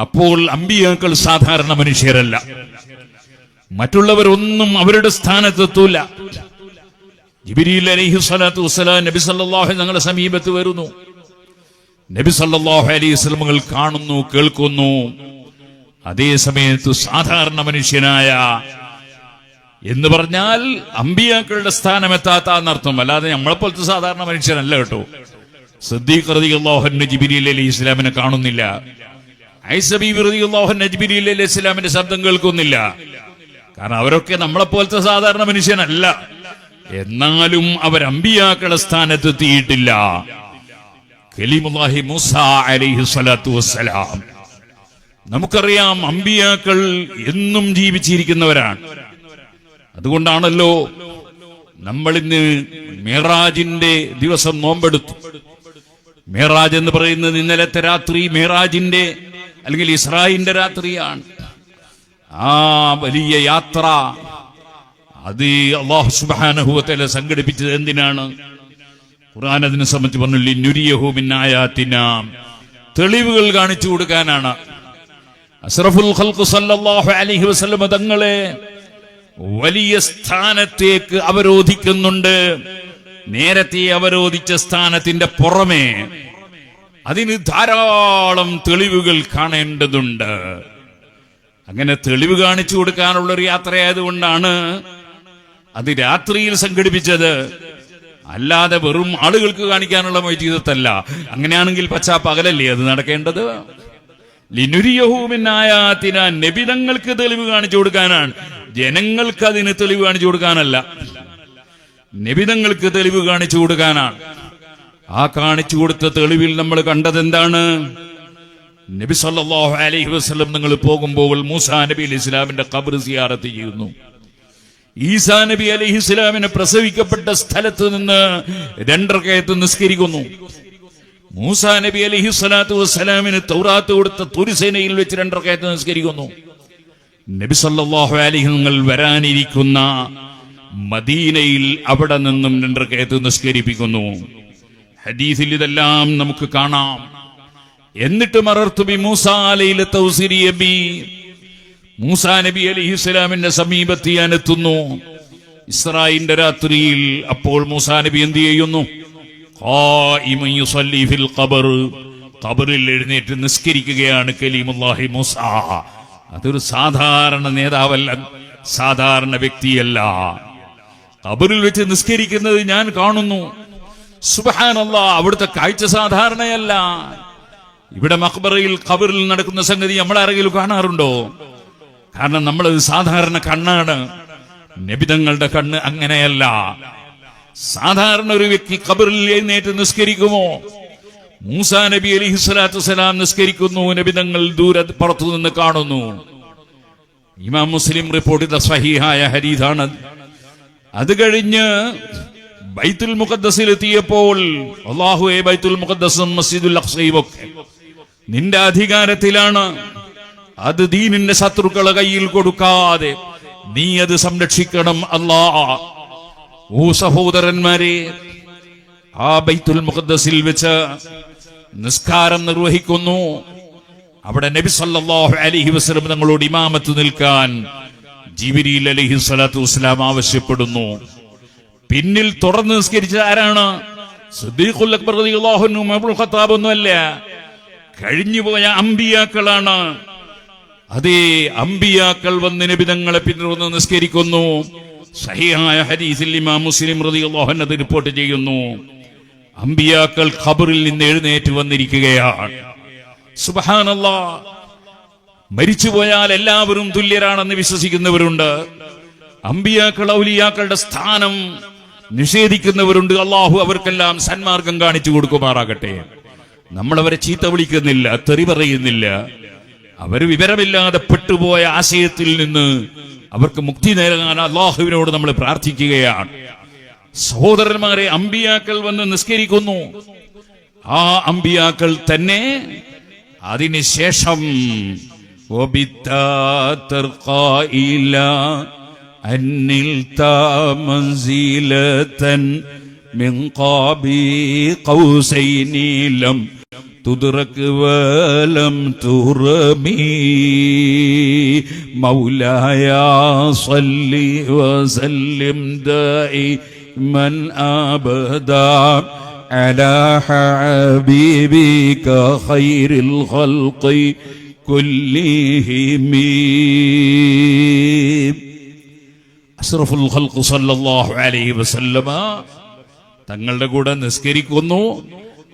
അപ്പോൾ അമ്പിയാക്കൾ സാധാരണ മനുഷ്യരല്ല. മറ്റുള്ളവരൊന്നും അവരുടെ സ്ഥാനത്തെത്തൂല. ജിബ്രീൽ അലൈഹിസ്സലാത്തു വസ്സലാം നബി സല്ലല്ലാഹു അലൈഹി തങ്ങളുടെ സമീപത്ത് വരുന്നു. നബി സല്ലല്ലാഹു അലൈഹി വസല്ലം കാണുന്നു, കേൾക്കുന്നു. അതേ സമയത്ത് സാധാരണ മനുഷ്യനായ എന്ന് പറഞ്ഞാൽ അമ്പിയാക്കളുടെ സ്ഥാനമെത്താത്ത എന്നർത്ഥം, അല്ലാതെ നമ്മളെപ്പോലത്തെ സാധാരണ മനുഷ്യനല്ല കേട്ടോ. സിദ്ദീഖ് റളിയല്ലാഹു അൻഹു ജിബ്രീൽ അലൈഹിസ്സലാമിനെ കാണുന്നില്ല. ആയിഷ ബീവി റളിയല്ലാഹു അൻഹ ജിബ്രീൽ അലൈഹിസ്സലാമിന്റെ ശബ്ദം കേൾക്കുന്നില്ല. കാരണം അവരൊക്കെ നമ്മളെപ്പോലത്തെ സാധാരണ മനുഷ്യനല്ല. എന്നാലും അവർ അമ്പിയാക്കളുടെ സ്ഥാനത്തെത്തിയിട്ടില്ല. കലീമുല്ലാഹി മൂസ അലൈഹിസ്സലാത്തു വസ്സലാം, നമുക്കറിയാം അമ്പിയാക്കൾ എന്നും ജീവിച്ചിരിക്കുന്നവരാണ്. അതുകൊണ്ടാണല്ലോ നമ്മൾ ഇന്ന് മിറാജിന്റെ ദിവസം നോമ്പെടുത്തു. മിറാജ് എന്ന് പറയുന്നത് ഇന്നലത്തെ രാത്രി മിറാജിന്റെ അല്ലെങ്കിൽ ഇസ്രായിന്റെ രാത്രിയാണ്. ആ വലിയ യാത്ര അത് അല്ലാഹു സുബ്ഹാനഹു വ തആല സംഘടിപ്പിച്ചത് എന്തിനാണ്? ഖുർആൻ അതിനെ സംബന്ധിച്ച് പറഞ്ഞു, ലിനുരിയഹു മിൻ ആയാതിനാ, തെളിവുകൾ കാണിച്ചു കൊടുക്കാനാണ്. അസ്റഫുൽ ഖൽഖ് സല്ലല്ലാഹു അലൈഹി വസല്ലം തങ്ങളെ വലിയ സ്ഥാനത്തേക്ക് അവരോധിക്കുന്നുണ്ട്. നേരത്തെ അവരോധിച്ച സ്ഥാനത്തിന്റെ പുറമെ അതിന് ധാരാളം തെളിവുകൾ കാണേണ്ടതുണ്ട്. അങ്ങനെ തെളിവ് കാണിച്ചു കൊടുക്കാനുള്ള ഒരു യാത്രയായതുകൊണ്ടാണ് അത് രാത്രിയിൽ സംഘടിപ്പിച്ചത്. അല്ലാതെ വെറും ആളുകൾക്ക് കാണിക്കാനുള്ള മൗഇദത്തല്ല. അങ്ങനെയാണെങ്കിൽ പകലല്ലേ അത് നടക്കേണ്ടത്? ലിനുരിയഹു മിൻ ആയാതിനാ, നബിതങ്ങൾക്ക് തെളിവ് കാണിച്ചു കൊടുക്കാനാണ്, ജനങ്ങൾക്ക് അതിന് തെളിവ് കാണിച്ചു കൊടുക്കാനല്ല. നബിതങ്ങൾക്ക് തെളിവ് കാണിച്ചു കൊടുക്കാനാണ്. ആ കാണിച്ചു കൊടുത്ത തെളിവിൽ നമ്മൾ കണ്ടത് എന്താണ്? നബി സല്ലല്ലാഹു അലൈഹി വസല്ലം നിങ്ങൾ പോകുമ്പോൾ മൂസാ നബി അലൈഹിസ്സലാമിന്റെ ഖബർ സിയാറത്ത് ചെയ്യുന്നു. ഈസാ നബി അലൈഹിസ്സലാമിനെ പ്രസവിക്കപ്പെട്ട സ്ഥലത്ത് നിന്ന് 2 റക്അത്ത് നിസ്കരിക്കുന്നു. മൂസാ നബി അലൈഹിസ്സലാത്തു വസ്സലാമിന് തൗറാത്ത് കൊടുത്ത തുരിസേനയിൽ വെച്ച് 2 റക്അത്ത് നിസ്കരിക്കുന്നു. നബി സല്ലല്ലാഹു അലൈഹി നിങ്ങൾ വരാനിരിക്കുന്ന മദീനയിൽ അവിടെ നിന്നും 2 റക്അത്ത് നിസ്കരിപ്പിക്കുന്നു. ഹദീസിൽ ഇതെല്ലാം നമുക്ക് കാണാം. എന്നിട്ട് മറർത്തു ബി മൂസാ ലൈലത ഉസ്രിയ ബി, മൂസാ നബി അലൈഹിസ്സലാമിന്റെ സമീപത്ത് ഞാൻ എത്തുന്നു ഇസ്രായിന്റെ രാത്രിയിൽ. അപ്പോൾ മൂസാ നബി എന്ത് ചെയ്യുന്നു? ഖായിമൻ യുസല്ലി ഫിൽ ഖബർ, ഖബറിൽ എഴുന്നേറ്റ് നിസ്കരിക്കുകയാണ് കലീമുല്ലാഹി മൂസ. അതൊരു സാധാരണ നേതാവല്ല, സാധാരണ വ്യക്തിയല്ല. ഖബറിൽ വെച്ച് നിസ്കരിക്കുന്നത് ഞാൻ കാണുന്നു. സുബ്ഹാനല്ലാഹ്, അവിടുത്തെ കാഴ്ച സാധാരണയല്ല. ഇവിടെ മഖ്ബറയിൽ ഖബറിൽ നടക്കുന്ന സംഗതി നമ്മളാരെങ്കിലും കാണാറുണ്ടോ? കാരണം നമ്മളത് സാധാരണ കണ്ണാണ്. നബിതങ്ങളുടെ കണ്ണ് അങ്ങനെയല്ല. സാധാരണ ഒരു വ്യക്തി ഖബറിൽ എഴുന്നേറ്റ് നിസ്കരിക്കുമോ? മൂസാ നബി അലൈഹിസ്സലാത്തു വസ്സലാം നിസ്കരിക്കുന്നു, നബിതങ്ങൾ ദൂരെ പുറത്തു നിന്ന് കാണുന്നു. ഇമാം മുസ്ലിം റിപ്പോർട്ട് ചെയ്ത സ്വഹീഹായ ഹദീസാണ്. അത് കഴിഞ്ഞ് ബൈത്തുൽ മുഖദ്ദസിൽ എത്തിയപ്പോൾ, അല്ലാഹുവേ, ബൈത്തുൽ മുഖദ്ദസും മസ്ജിദുൽ അഖ്സയും ഒക്കെ നിന്റെ അധികാരത്തിലാണ്. അത് ദീനിന്റെ ശത്രുക്കളെ കയ്യിൽ കൊടുക്കാതെ നീ അത് സംരക്ഷിക്കണം അല്ലാഹ്. ഓ സഹോദരന്മാരെ, ആ ബൈത്തുൽ മുഖദ്ദസിൽ വെച്ച് നിസ്കാരം നിർവഹിക്കുന്നു. അവിടെ നബി സല്ലല്ലാഹു അലൈഹി വസല്ലം തങ്ങളോട് ഇമാമത്ത് നിൽക്കാൻ ജിബ്രീൽ അലൈഹിസ്സലാത്തു വസ്സലാം ആവശ്യപ്പെടുന്നു. പിന്നിൽ തുടർന്ന് നിസ്കരിച്ച ആരാണ്? സിദ്ദീഖുൽ അക്ബർ റളിയല്ലാഹു അൻഹു, ഉമറുൽ ഖത്താബ് ഒന്നുമല്ല, കഴിഞ്ഞുപോയ അമ്പിയാക്കളാണ്. അതേ അമ്പിയാക്കൾ വന്ന് നബിതങ്ങളെ പിന്തുടർന്ന് നിസ്കരിക്കുന്നു. സഹീഹായ ഹദീസിൽ ഇമാം മുസ്ലിം റളിയല്ലാഹു അൻഹു റിപ്പോർട്ട് ചെയ്യുന്നു, അമ്പിയാക്കൾ ഖബറിൽ നിന്ന് എഴുന്നേറ്റ് വന്നിരിക്കുകയാണ്. സുബ്ഹാനല്ലാഹ്, മരിച്ചുപോയാൽ എല്ലാവരും തുല്യരാണെന്ന് വിശ്വസിക്കുന്നവരുണ്ട്. അമ്പിയാക്കൾ, ഔലിയാക്കളുടെ സ്ഥാനം നിഷേധിക്കുന്നവരുണ്ട്. അള്ളാഹു അവർക്കെല്ലാം സന്മാർഗം കാണിച്ചു കൊടുക്കുമാറാകട്ടെ. നമ്മളവരെ ചീത്ത വിളിക്കുന്നില്ല, തെറി പറയുന്നില്ല. അവർ വിവരമില്ലാതെ പെട്ടുപോയ ആശയത്തിൽ നിന്ന് അവർക്ക് മുക്തി നേടാൻ അള്ളാഹുവിനോട് നമ്മൾ പ്രാർത്ഥിക്കുകയാണ്. സഹോദരന്മാരെ, അമ്പിയാക്കൾ വന്ന് നിസ്കരിക്കുന്നു. ആ അമ്പിയാക്കൾ തന്നെ അതിനുശേഷം من قاب قوسين لم تدرك ولم ترمي مولاي صل وسلم دائما أبدا على حبيبك خير الخلق كلهم. അഷ്റഫുൽ ഖൽഖ് സല്ലല്ലാഹു അലൈഹി വസല്ലമ തങ്ങളുടെ കൂടെ നിസ്കരിക്കുന്നു.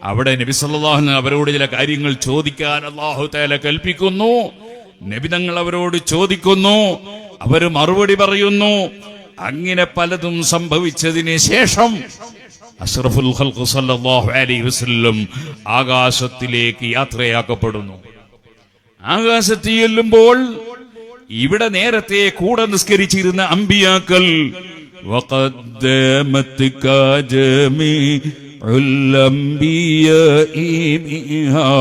അവിടെ നബി സല്ലല്ലാഹു അലൈഹി വസല്ലം അവരോട് ചില കാര്യങ്ങൾ ചോദിക്കാൻ അല്ലാഹു തആല കൽപ്പിക്കുന്നു. നബി തങ്ങൾ അവരോട് ചോദിക്കുന്നു, അവർ മറുപടി പറയുന്നു. അങ്ങനെ പലതും സംഭവിച്ചതിന് ശേഷം അഷ്റഫുൽ ഖൽഖ് സല്ലല്ലാഹു അലൈഹി വസല്ലം ആകാശത്തിലേക്ക് യാത്രയാക്കപ്പെടുന്നു. ആകാശത്തിൽ ചെല്ലുമ്പോൾ ഇവിടെ നേരത്തെ കൂടെ നിസ്കരിച്ചിരുന്ന അമ്പിയാക്കൾ وقدمتك جميع الأنبياء منها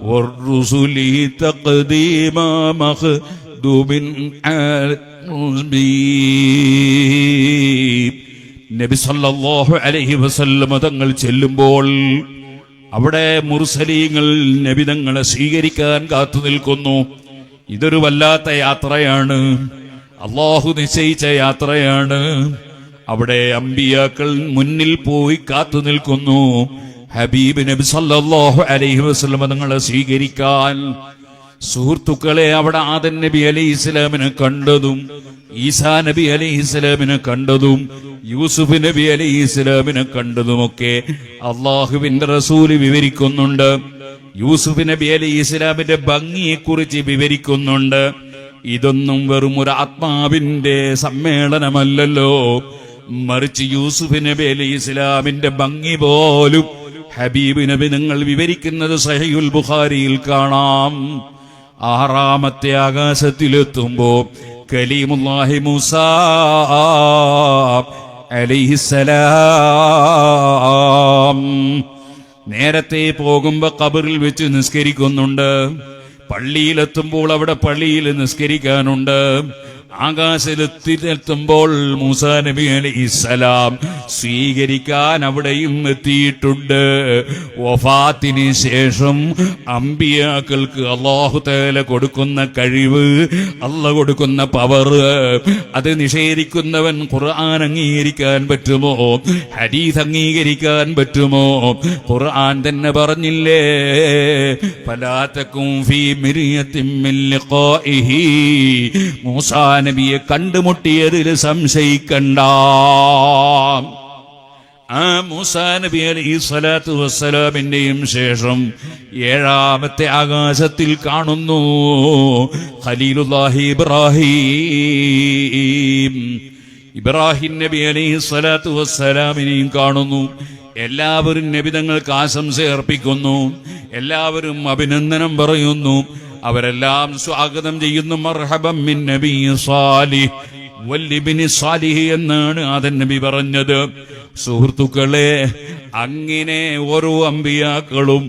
والرسل تقديم مخدوم നബി സല്ലല്ലാഹു അലൈഹി വസല്ലം തങ്ങൾ ചെല്ലുമ്പോൾ അവിടെ മുർസലീങ്ങൾ നബി തങ്ങളെ സ്വീകരിക്കാൻ കാത്തു നിൽക്കുന്നു. ഇതൊരു വല്ലാത്ത യാത്രയാണ്, അല്ലാഹു നിശ്ചയിച്ച യാത്രയാണ്. അവിടെ അമ്പിയാക്കൾ മുന്നിൽ പോയി കാത്തു നിൽക്കുന്നു ഹബീബ് നബി സല്ലല്ലാഹു അലൈഹി വസല്ലം തങ്ങളെ സ്വീകരിക്കാൻ. സുഹൃത്തുക്കളെ, അവിടെ ആദം നബി അലൈഹിസ്സലാമിനെ കണ്ടതും ഈസാ നബി അലൈഹിസ്സലാമിനെ കണ്ടതും യൂസുഫ് നബി അലൈഹിസ്സലാമിനെ കണ്ടതുമൊക്കെ അള്ളാഹുവിന്റെ റസൂല് വിവരിക്കുന്നുണ്ട്. യൂസുഫ് നബി അലൈഹിസ്സലാമിന്റെ ഭംഗിയെക്കുറിച്ച് വിവരിക്കുന്നുണ്ട്. ഇതൊന്നും വെറും ഒരു ആത്മാവിന്റെ സമ്മേളനമല്ലല്ലോ, മറിച്ച് യൂസുഫ് നബി അലൈഹിസ്സലാമിന്റെ ഭംഗി പോലും ഹബീബ് നബി നിങ്ങൾ വിവരിക്കുന്നത് സഹീഹുൽ ബുഖാരിയിൽ കാണാം. 6ാമത്തെ ആകാശത്തിലെത്തുമ്പോ കലീമുല്ലാഹി മൂസാ അലൈഹിസ്സലാം നേരത്തെ പോകുമ്പോ ഖബറിൽ വെച്ച് നിസ്കരിക്കുന്നുണ്ട്. പള്ളിയിലെത്തുമ്പോൾ അവിടെ പള്ളിയിൽ നിസ്കരിക്കാനുണ്ട്. ആകാശത്തിലെത്തുമ്പോൾ മൂസാ നബി അലൈഹിസ്സലാം സ്വീകരിക്കാൻ അവിടെയും എത്തിയിട്ടുണ്ട്. വഫാത്തിന് ശേഷം അമ്പിയാക്കൾക്ക് അല്ലാഹു തആല കൊടുക്കുന്ന കഴിവ്, അല്ലാഹു കൊടുക്കുന്ന പവർ, അത് നിഷേധിക്കുന്നവൻ ഖുർആൻ അംഗീകരിക്കാൻ പറ്റുമോ? ഹദീസ് അംഗീകരിക്കാൻ പറ്റുമോ? ഖുർആൻ തന്നെ പറഞ്ഞില്ലേ, ഫലാ തകും ഫീ മിർയത്തിൻ മിൻ ലിഖാഇഹി. മൂസാ നബിയെ കണ്ടുമുട്ടിയതിൽ സംശയിക്കണ്ട. ആ മൂസാ നബി അലൈഹിസ്സലാത്തു വസ്സലാമിന്റെയും ശേഷം 7ാമത്തെ ആകാശത്തിൽ കാണുന്നു ഖലീലുല്ലാഹി ഇബ്രാഹിം നബി അലൈഹിസ്സലാത്തു വസ്സലാമിനെയും കാണുന്നു. എല്ലാവരും നബി തങ്ങൾക്ക് ആശംസ അർപ്പിക്കുന്നു, എല്ലാവരും അഭിനന്ദനം പറയുന്നു, അവരെല്ലാം സ്വാഗതം ചെയ്യുന്നു. മർഹബം മിൻ നബി സാലിഹ് വല്ലിബ്നി സാലിഹ് എന്നാണ് ആദം നബി പറഞ്ഞത്. സുഹൃത്തുക്കളെ, അങ്ങനെ ഓരോ അമ്പിയാക്കളും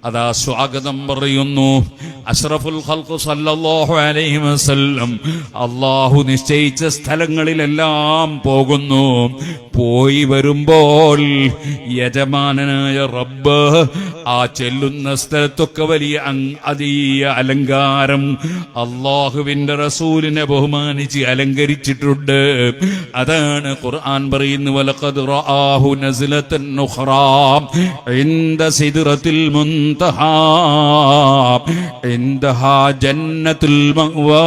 അതാ സ്വാഗതം പറയുന്നു. അഷ്റഫുൽ ഖൽഖ് സല്ലല്ലാഹു അലൈഹി വസല്ലം അല്ലാഹു നിശ്ചയിച്ച സ്ഥലങ്ങളിലെല്ലാം പോകുന്നു. പോയി വരുമ്പോൾ യജമാനനായ റബ്ബ് ആ ചെല്ലുന്ന സ്ഥലത്തൊക്കെ വലിയ അതീയ അലങ്കാരം അല്ലാഹുവിന്റെ റസൂലിനെ ബഹുമാനിച്ച് അലങ്കരിച്ചിട്ടുണ്ട്. അതാണ് ഖുർആൻ പറയുന്നു, വലഖദ് റആഹു നസ്ലതൻ ഉഖ്റാ ഇൻദ സിദ്റത്തിൽ മുൻതഹാ ഇൻദഹാ ജന്നത്തുൽ മഅവാ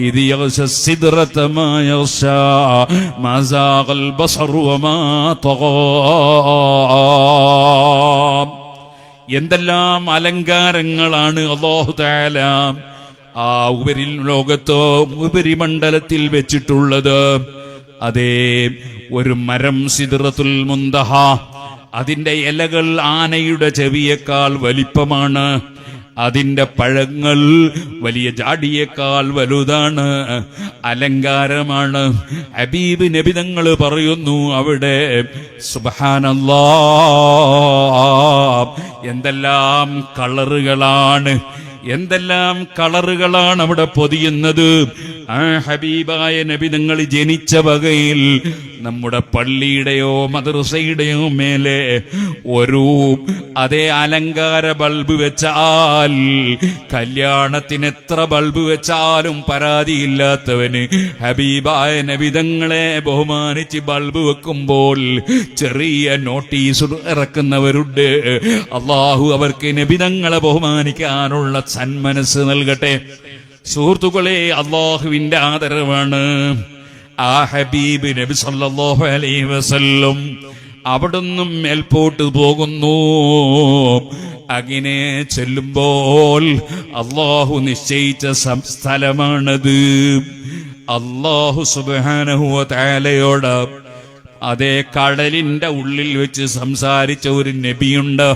ഇദ് യഗ്ശ സിദ്റത മാ യഗ്ശാ മാ സാഖൽ ബസറു വമാ തഗാ. എന്തെല്ലാം അലങ്കാരങ്ങളാണ് അല്ലാഹു തആല ആ ലോകത്തോ ഉപരിമണ്ഡലത്തിൽ വെച്ചിട്ടുള്ളത്. അതേ, ഒരു മരം സിദ്റത്തുൽ മുൻതഹ, അതിന്റെ ഇലകൾ ആനയുടെ ചെവിയേക്കാൾ വലിപ്പമാണ്, അതിന്റെ പഴങ്ങൾ വലിയ ജാടിയേക്കാൾ വലുതാണ്, അലങ്കാരമാണ്. ഹബീബ് നബി തങ്ങൾ പറയുന്നു അവിടെ സുബ്ഹാനല്ലാഹ്, എന്തെല്ലാം കളറുകളാണ്, എന്തെല്ലാം കളറുകളാണ് അവിടെ പൊതിയുന്നത്. ആ ഹബീബായ നബി തങ്ങൾ ജനിച്ച വകയിൽ നമ്മുടെ പള്ളിയുടെയോ മദ്രസയുടെയോ മേലെ ഒരു അതേ അലങ്കാര ബൾബ് വെച്ചാൽ, കല്യാണത്തിന് എത്ര ബൾബ് വെച്ചാലും പരാതിയില്ലാത്തവന് ഹബീബായ നബി തങ്ങളെ ബഹുമാനിച്ച് ബൾബ് വെക്കുമ്പോൾ ചെറിയ നോട്ടീസ് ഇറക്കുന്നവരുണ്ട്. അള്ളാഹു അവർക്ക് നബി തങ്ങളെ ബഹുമാനിക്കാനുള്ള സന്മനസ് നൽകട്ടെ. സുഹൃത്തുക്കളെ, അള്ളാഹുവിന്റെ ആദരവാണ് ആ ഹബീബ് നബി സല്ലല്ലാഹു അലൈഹി വസല്ലം. അവിടുന്നും മേൽപോട്ട് പോകുന്നു. അങ്ങനെ ചെല്ലുമ്പോൾ അള്ളാഹു നിശ്ചയിച്ച സ്ഥലമാണത്. അള്ളാഹു സുബ്ഹാനഹു വ തആലയോട് അതേ കടലിന്റെ ഉള്ളിൽ വെച്ച് സംസാരിച്ച ഒരു നബിയുണ്ട്.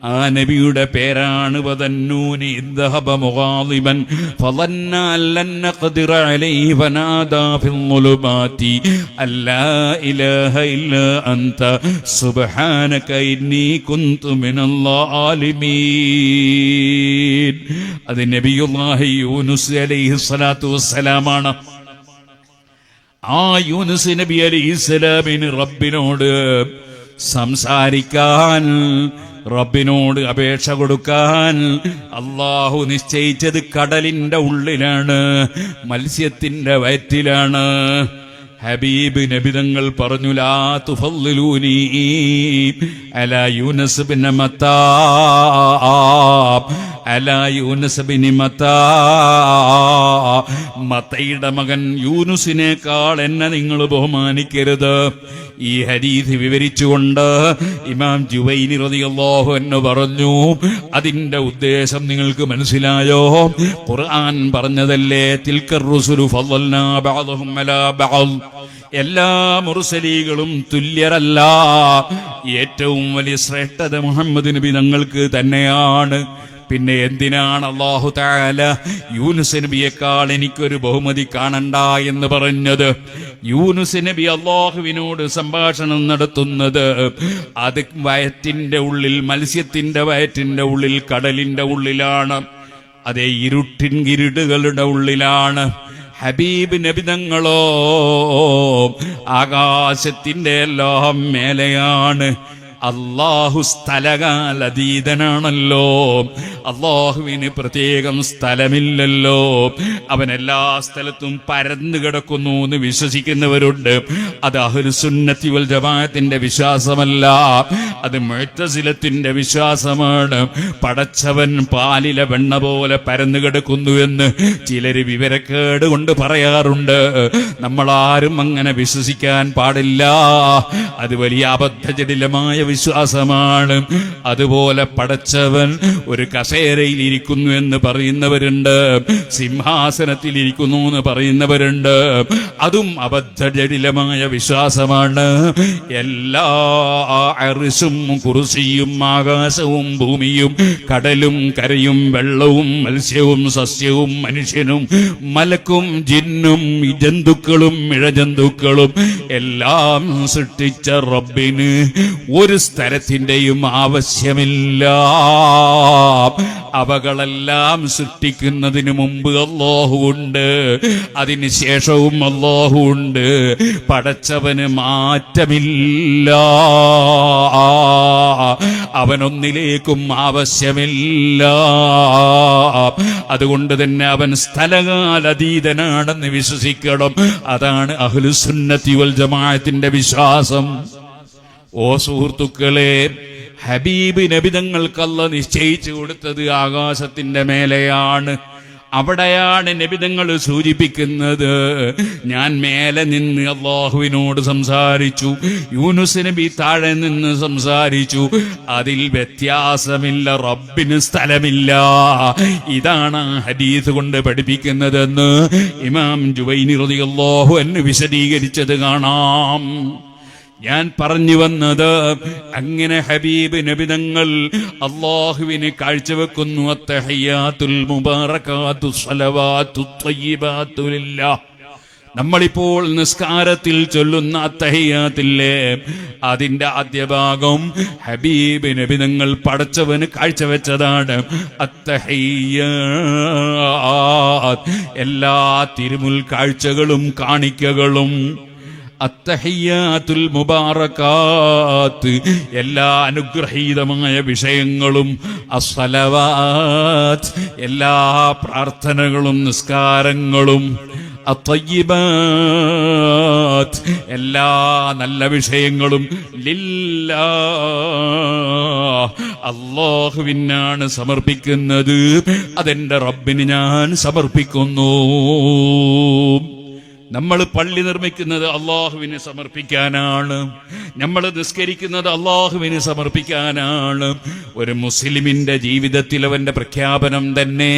ആ നബിയുടെ പേരാണ് വദന്നൂനി ഇദ്ഹബ മുഗാളിബൻ ഫളന്ന അല്ലൻ നഖ്ദിറ അലൈഹി ഫനാദാ ഫിൽ ളുലുമാതി അല്ലാ ഇലാഹ ഇല്ലാ അൻത സുബ്ഹാനക ഇന്നി കുൻതു മിനൽ ളാലിമീൻ. അത് നബിയുല്ലാഹി യൂനുസ് അലൈഹി സ്വലാത്തു വസ്സലാമാണ്. ആ യൂനുസ് നബി അലൈഹിസ്സലാമിന് റബ്ബിനോട് സംസാരിക്കാൻ, റബ്ബിനോട് അപേക്ഷ കൊടുക്കാൻ അള്ളാഹു നിശ്ചയിച്ചത് കടലിന്റെ ഉള്ളിലാണ്, മത്സ്യത്തിന്റെ വയറ്റിലാണ്. ഹബീബ് നബിതങ്ങൾ പറഞ്ഞു, ലാ തുഫദ്ദിലൂനി അലാ യൂനുസ് ബിൻ മത്താ, അലാ യൂനുസ് ബിൻ മത്താ, മത്തയുടെ മകൻ യൂനുസിനേക്കാൾ എന്നെ നിങ്ങൾ ബഹുമാനിക്കരുത്. ഈ ഹദീസ് വിവരിച്ചുകൊണ്ട് ഇമാം ജുവൈനി റളിയല്ലാഹു അൻഹു പറഞ്ഞു, അതിന്റെ ഉദ്ദേശം നിങ്ങൾക്ക് മനസ്സിലായോ? ഖുർആൻ പറഞ്ഞതല്ലേ, തിൽക്കർ റുസുലു ഫളൽനാ ബഅദഹും അലാ ബഅദ്. എല്ലാ മുർസലീകളും തുല്യരല്ല. ഏറ്റവും വലിയ ശ്രേഷ്ഠത മുഹമ്മദ് നബി തങ്ങൾക്ക് തന്നെയാണ്. പിന്നെ എന്തിനാണ് അല്ലാഹു തആല യൂനുസ് നബിയേക്കാൾ എനിക്കൊരു ബഹുമതി കാണണ്ട എന്ന് പറഞ്ഞത്? യൂനുസ് നബി അല്ലാഹുവിനോട് സംഭാഷണം നടത്തുന്നത് അത് വയറ്റിന്റെ ഉള്ളിൽ, മത്സ്യത്തിന്റെ വയറ്റിന്റെ ഉള്ളിൽ, കടലിന്റെ ഉള്ളിലാണ്. അതേ ഇരുട്ടുകളുടെ ഉള്ളിലാണ്. ഹബീബ് നബിതങ്ങളോ ആകാശത്തിന്റെ എല്ലാം മേലെയാണ്. അള്ളാഹു സ്ഥലകാലതീതനാണല്ലോ. അള്ളാഹുവിന് പ്രത്യേകം സ്ഥലമില്ലല്ലോ. അവൻ എല്ലാ സ്ഥലത്തും പരന്നു കിടക്കുന്നു എന്ന് വിശ്വസിക്കുന്നവരുണ്ട്. അത് അഹ്ലുസുന്നത്തി വൽ ജമാഅത്തിന്റെ വിശ്വാസമല്ല, അത് മുഅ്തസിലത്തിന്റെ വിശ്വാസമാണ്. പടച്ചവൻ പാലിലെ വെണ്ണ പോലെ പരന്നു കിടക്കുന്നു എന്ന് ചിലര് വിവരക്കേട് കൊണ്ട് പറയാറുണ്ട്. നമ്മളാരും അങ്ങനെ വിശ്വസിക്കാൻ പാടില്ല. അത് വലിയ അബദ്ധജടിലമായ വിശ്വാസമാണ്. അതുപോലെ പടച്ചവൻ ഒരു കസേരയിൽ ഇരിക്കുന്നു എന്ന് പറയുന്നവരുണ്ട്, സിംഹാസനത്തിൽ ഇരിക്കുന്നു എന്ന് പറയുന്നവരുണ്ട്. അതും അബദ്ധജടിലമായ വിശ്വാസമാണ്. എല്ലാ അർശും കുർസിയും ആകാശവും ഭൂമിയും കടലും കരയും വെള്ളവും മത്സ്യവും സസ്യവും മനുഷ്യനും മലക്കും ജിന്നും ജന്തുക്കളും ഇഴജന്തുക്കളും എല്ലാം സൃഷ്ടിച്ച റബ്ബിന് ഒരു സ്ഥലത്തിന്റെയും ആവശ്യമില്ല. അവകളെല്ലാം സൃഷ്ടിക്കുന്നതിന് മുമ്പ് അല്ലാഹു ഉണ്ട്, അതിന് ശേഷവും അല്ലാഹു ഉണ്ട്. പടച്ചവന് മാറ്റമില്ല, അവനൊന്നിലേക്കും ആവശ്യമില്ല. അതുകൊണ്ട് തന്നെ അവൻ സ്ഥലകാലതീതനാണെന്ന് വിശ്വസിക്കണം. അതാണ് അഹ്ലുസുന്നത്തി വൽ ജമാഅത്തിന്റെ വിശ്വാസം. ഓ സുഹൃത്തുക്കളെ, ഹബീബ് നബിതങ്ങൾക്ക് അല്ലാഹു നിശ്ചയിച്ചു കൊടുത്തത് ആകാശത്തിന്റെ മേലെയാണ്. അവിടെയാണ് നബിതങ്ങൾ സൂചിപ്പിക്കുന്നത്, ഞാൻ മേലെ നിന്ന് അള്ളാഹുവിനോട് സംസാരിച്ചു, യൂനുസ് നബി താഴെ നിന്ന് സംസാരിച്ചു. അതിൽ വ്യത്യാസമില്ല, റബ്ബിന് സ്ഥലമില്ല. ഇതാണ് ഹദീസ് കൊണ്ട് പഠിപ്പിക്കുന്നതെന്ന് ഇമാം ജുവൈനി റളിയല്ലാഹു അൻഹു വിശദീകരിച്ചത് കാണാം. ഞാൻ പറഞ്ഞു വന്നത്, അങ്ങനെ ഹബീബ് നബിതങ്ങൾ അല്ലാഹുവിനെ കാഴ്ചവെക്കുന്നു. അത്തഹിയാത്തുൽ മുബാറകാത്തു സ്വലവാത്തു ത്വയ്യിബാത്തു ലില്ലാഹ്. നമ്മളിപ്പോൾ നിസ്കാരത്തിൽ ചൊല്ലുന്ന അത്തഹിയ്യാത്തില്ലേ, അതിന്റെ ആദ്യ ഭാഗം ഹബീബ് നബി തങ്ങൾ പടച്ചവന് കാഴ്ചവെച്ചതാണ്. അത്തഹിയ്യാത്ത്, എല്ലാ തിരുമുൽ കാഴ്ചകളും കാണിക്കകളും. അത്തഹിയ്യാത്തുൽ മുബാറകാത്ത്, എല്ലാ അനുഗ്രഹീതമായ വിഷയങ്ങളും. അസ്സലവാത്ത്, എല്ലാ പ്രാർത്ഥനകളും നിസ്കാരങ്ങളും. അത്തയ്യിബാത്ത്, എല്ലാ നല്ല വിഷയങ്ങളും. ലില്ലാഹ്, അല്ലാഹുവിനാണ് സമർപ്പിക്കുന്നത്. അതെന്റെ റബ്ബിന് ഞാൻ സമർപ്പിക്കുന്നു. നമ്മൾ പള്ളി നിർമ്മിക്കുന്നത് അള്ളാഹുവിനെ സമർപ്പിക്കാനാണ്. നമ്മൾ നിസ്കരിക്കുന്നത് അള്ളാഹുവിനെ സമർപ്പിക്കാനാണ്. ഒരു മുസ്ലിമിന്റെ ജീവിതത്തിൽ അവന്റെ പ്രഖ്യാപനം തന്നെ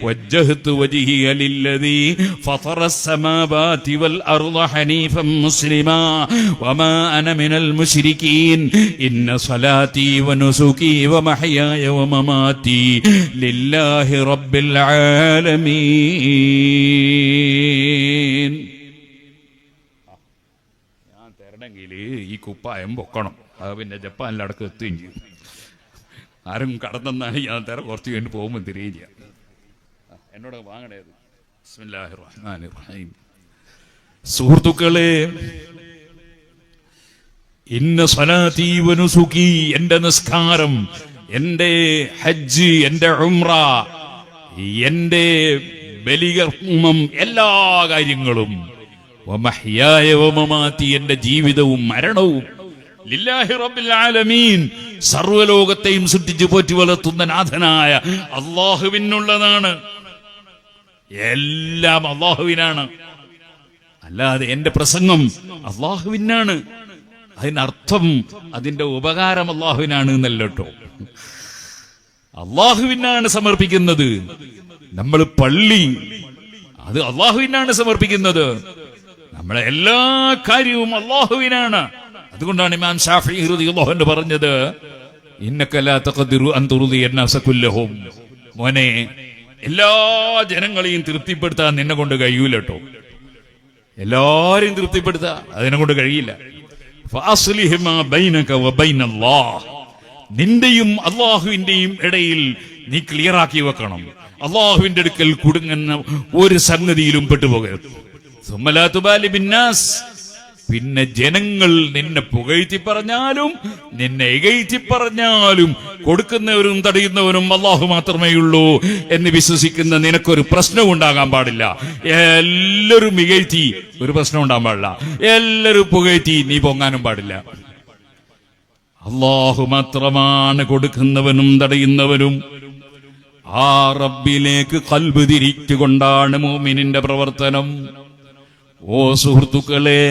വജ്ജഹ്തു വജ്ഹിയ ലില്ലദീ ഫതറസ് സമാവാതി വൽ അർള ഹനീഫൻ മുസ്ലിമാ വമാ അന മിനൽ മുശ്രികീൻ ഇന്ന സ്വലാത്തി വനുസുകി വമഹയായ വമമാതി ലില്ലാഹി റബ്ബിൽ ആലമീൻ. ഈ കുപ്പായം പൊക്കണം. അത് പിന്നെ ജപ്പാനിലടക്കം എത്തുകയും ചെയ്യും. ആരും കടന്നെന്നാണ് ഞാൻ കുറച്ച് കഴിഞ്ഞ് പോകുമ്പോൾ തിരികെ ചെയ്യാം. എന്നോട് വാങ്ങണേത്. ബിസ്മില്ലാഹിർ റഹ്മാനിർ റഹീം. സുഹൃത്തുക്കളെ, ഇന്ന സ്വലാത്തി വനുസുകി, എന്റെ നിസ്കാരം, എന്റെ ഹജ്ജ്, എന്റെ ഉംറ, എന്റെ ബലികർമ്മം, എല്ലാ കാര്യങ്ങളും, വമഹ്യായ വമമാതി, എന്റെ ജീവിതവും മരണവും, ലില്ലാഹി റബ്ബിൽ ആലമീൻ, സർവ്വലോകത്തെയും സൃഷ്ടിച്ചു പോറ്റി വളർത്തുന്ന നാഥനായ അള്ളാഹുവിനുള്ളതാണ്. എല്ലാം അള്ളാഹുവിനാണ്. അല്ലാതെ എന്റെ പ്രസംഗം അള്ളാഹുവിനാണ്. അതിനർത്ഥം അതിന്റെ ഉപകാരം അള്ളാഹുവിനാണ് എന്നല്ലോ. അള്ളാഹുവിനാണ് സമർപ്പിക്കുന്നത്. നമ്മൾ പള്ളി, അത് അള്ളാഹുവിനാണ് സമർപ്പിക്കുന്നത്. നമ്മളെ എല്ലാ കാര്യവും അള്ളാഹുവിനാണ്. അതുകൊണ്ടാണ് ഇമാം ശാഫിഈ റളിയല്ലാഹു അൻഹു പറഞ്ഞത്, ഇന്നക ലാ തഖദിറു അൻ തുർദിയ അന്നാസ കുല്ലഹും. മോനെ, എല്ലാ ജനങ്ങളെയും തൃപ്തിപ്പെടുത്താൻ നിന്നെ കൊണ്ട് കഴിയൂല കേട്ടോ. എല്ലാരെയും തൃപ്തിപ്പെടുത്താൻ അതിനെ കൊണ്ട് കഴിയില്ല. ഫഅസ്ലിഹ് മാ ബൈനക വബൈനല്ലാഹ്, നിന്റെയും അള്ളാഹുവിന്റെയും ഇടയിൽ നീ ക്ലിയറാക്കി വെക്കണം. അള്ളാഹുവിന്റെ അടുക്കൽ കുടുങ്ങുന്ന ഒരു സംഗതിയിലും പെട്ടുപോകരുത്. സുമ്മലാ തുബാലി ബിന്നാസ്, പിന്നെ ജനങ്ങൾ നിന്നെ പുകഴ്ത്തി പറഞ്ഞാലും നിന്നെ ഇകഴ്ത്തി പറഞ്ഞാലും കൊടുക്കുന്നവരും തടയുന്നവരും അള്ളാഹു മാത്രമേ ഉള്ളൂ എന്ന് വിശ്വസിക്കുന്ന നിനക്കൊരു പ്രശ്നവും ഉണ്ടാകാൻ പാടില്ല. എല്ലാവരും ഇകഴ്ത്തി ഒരു പ്രശ്നം ഉണ്ടാകാൻ പാടില്ല. എല്ലാവരും പുകഴ്ത്തി നീ പൊങ്ങാനും പാടില്ല. അള്ളാഹു മാത്രമാണ് കൊടുക്കുന്നവനും തടയുന്നവനും. ആ റബ്ബിലേക്ക് ഖൽബ് തിരിച്ചുകൊണ്ടാണ് മുഅ്മിനിന്റെ പ്രവർത്തനം. ഓ സുഹൃത്തുക്കളെ,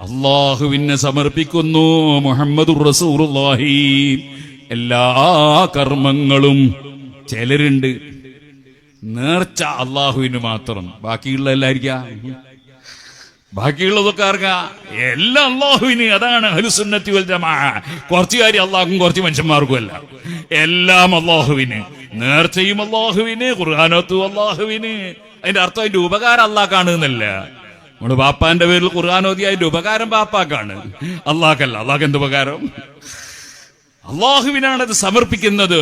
അള്ളാഹുവിനെ സമർപ്പിക്കുന്നു മുഹമ്മദുർ റസൂലുള്ളാഹി എല്ലാ കർമ്മങ്ങളും. ചിലരുണ്ട് നേർച്ച അള്ളാഹുവിന് മാത്രം, ബാക്കിയുള്ള എല്ലായിരിക്കാം, ബാക്കിയുള്ളതൊക്കെ ആർക്കാ? എല്ലാം അള്ളാഹുവിന്. അതാണ് അഹ്ലുസുന്നത്തി വൽ ജമാഅ. കുറച്ചു കാര്യം അള്ളാഹും കുറച്ച് മനുഷ്യന്മാർക്കും അല്ല, എല്ലാം അള്ളാഹുവിന്. നേർച്ചയും അള്ളാഹുവിന്, ഖുർആനത്തും അള്ളാഹുവിന്. അതിന്റെ അർത്ഥം അതിന്റെ ഉപകാരം അള്ളാഹ്ക്കാണ് എന്നല്ല. നമ്മുടെ ബാപ്പാന്റെ പേരിൽ ഖുർആൻ ഓതി അതിന്റെ ഉപകാരം ബാപ്പാക്കാണ്, അള്ളാഹ്ക്കല്ല. അള്ളാഹ്ക്ക് എന്ത് ഉപകാരം? അള്ളാഹുവിനാണത് സമർപ്പിക്കുന്നത്.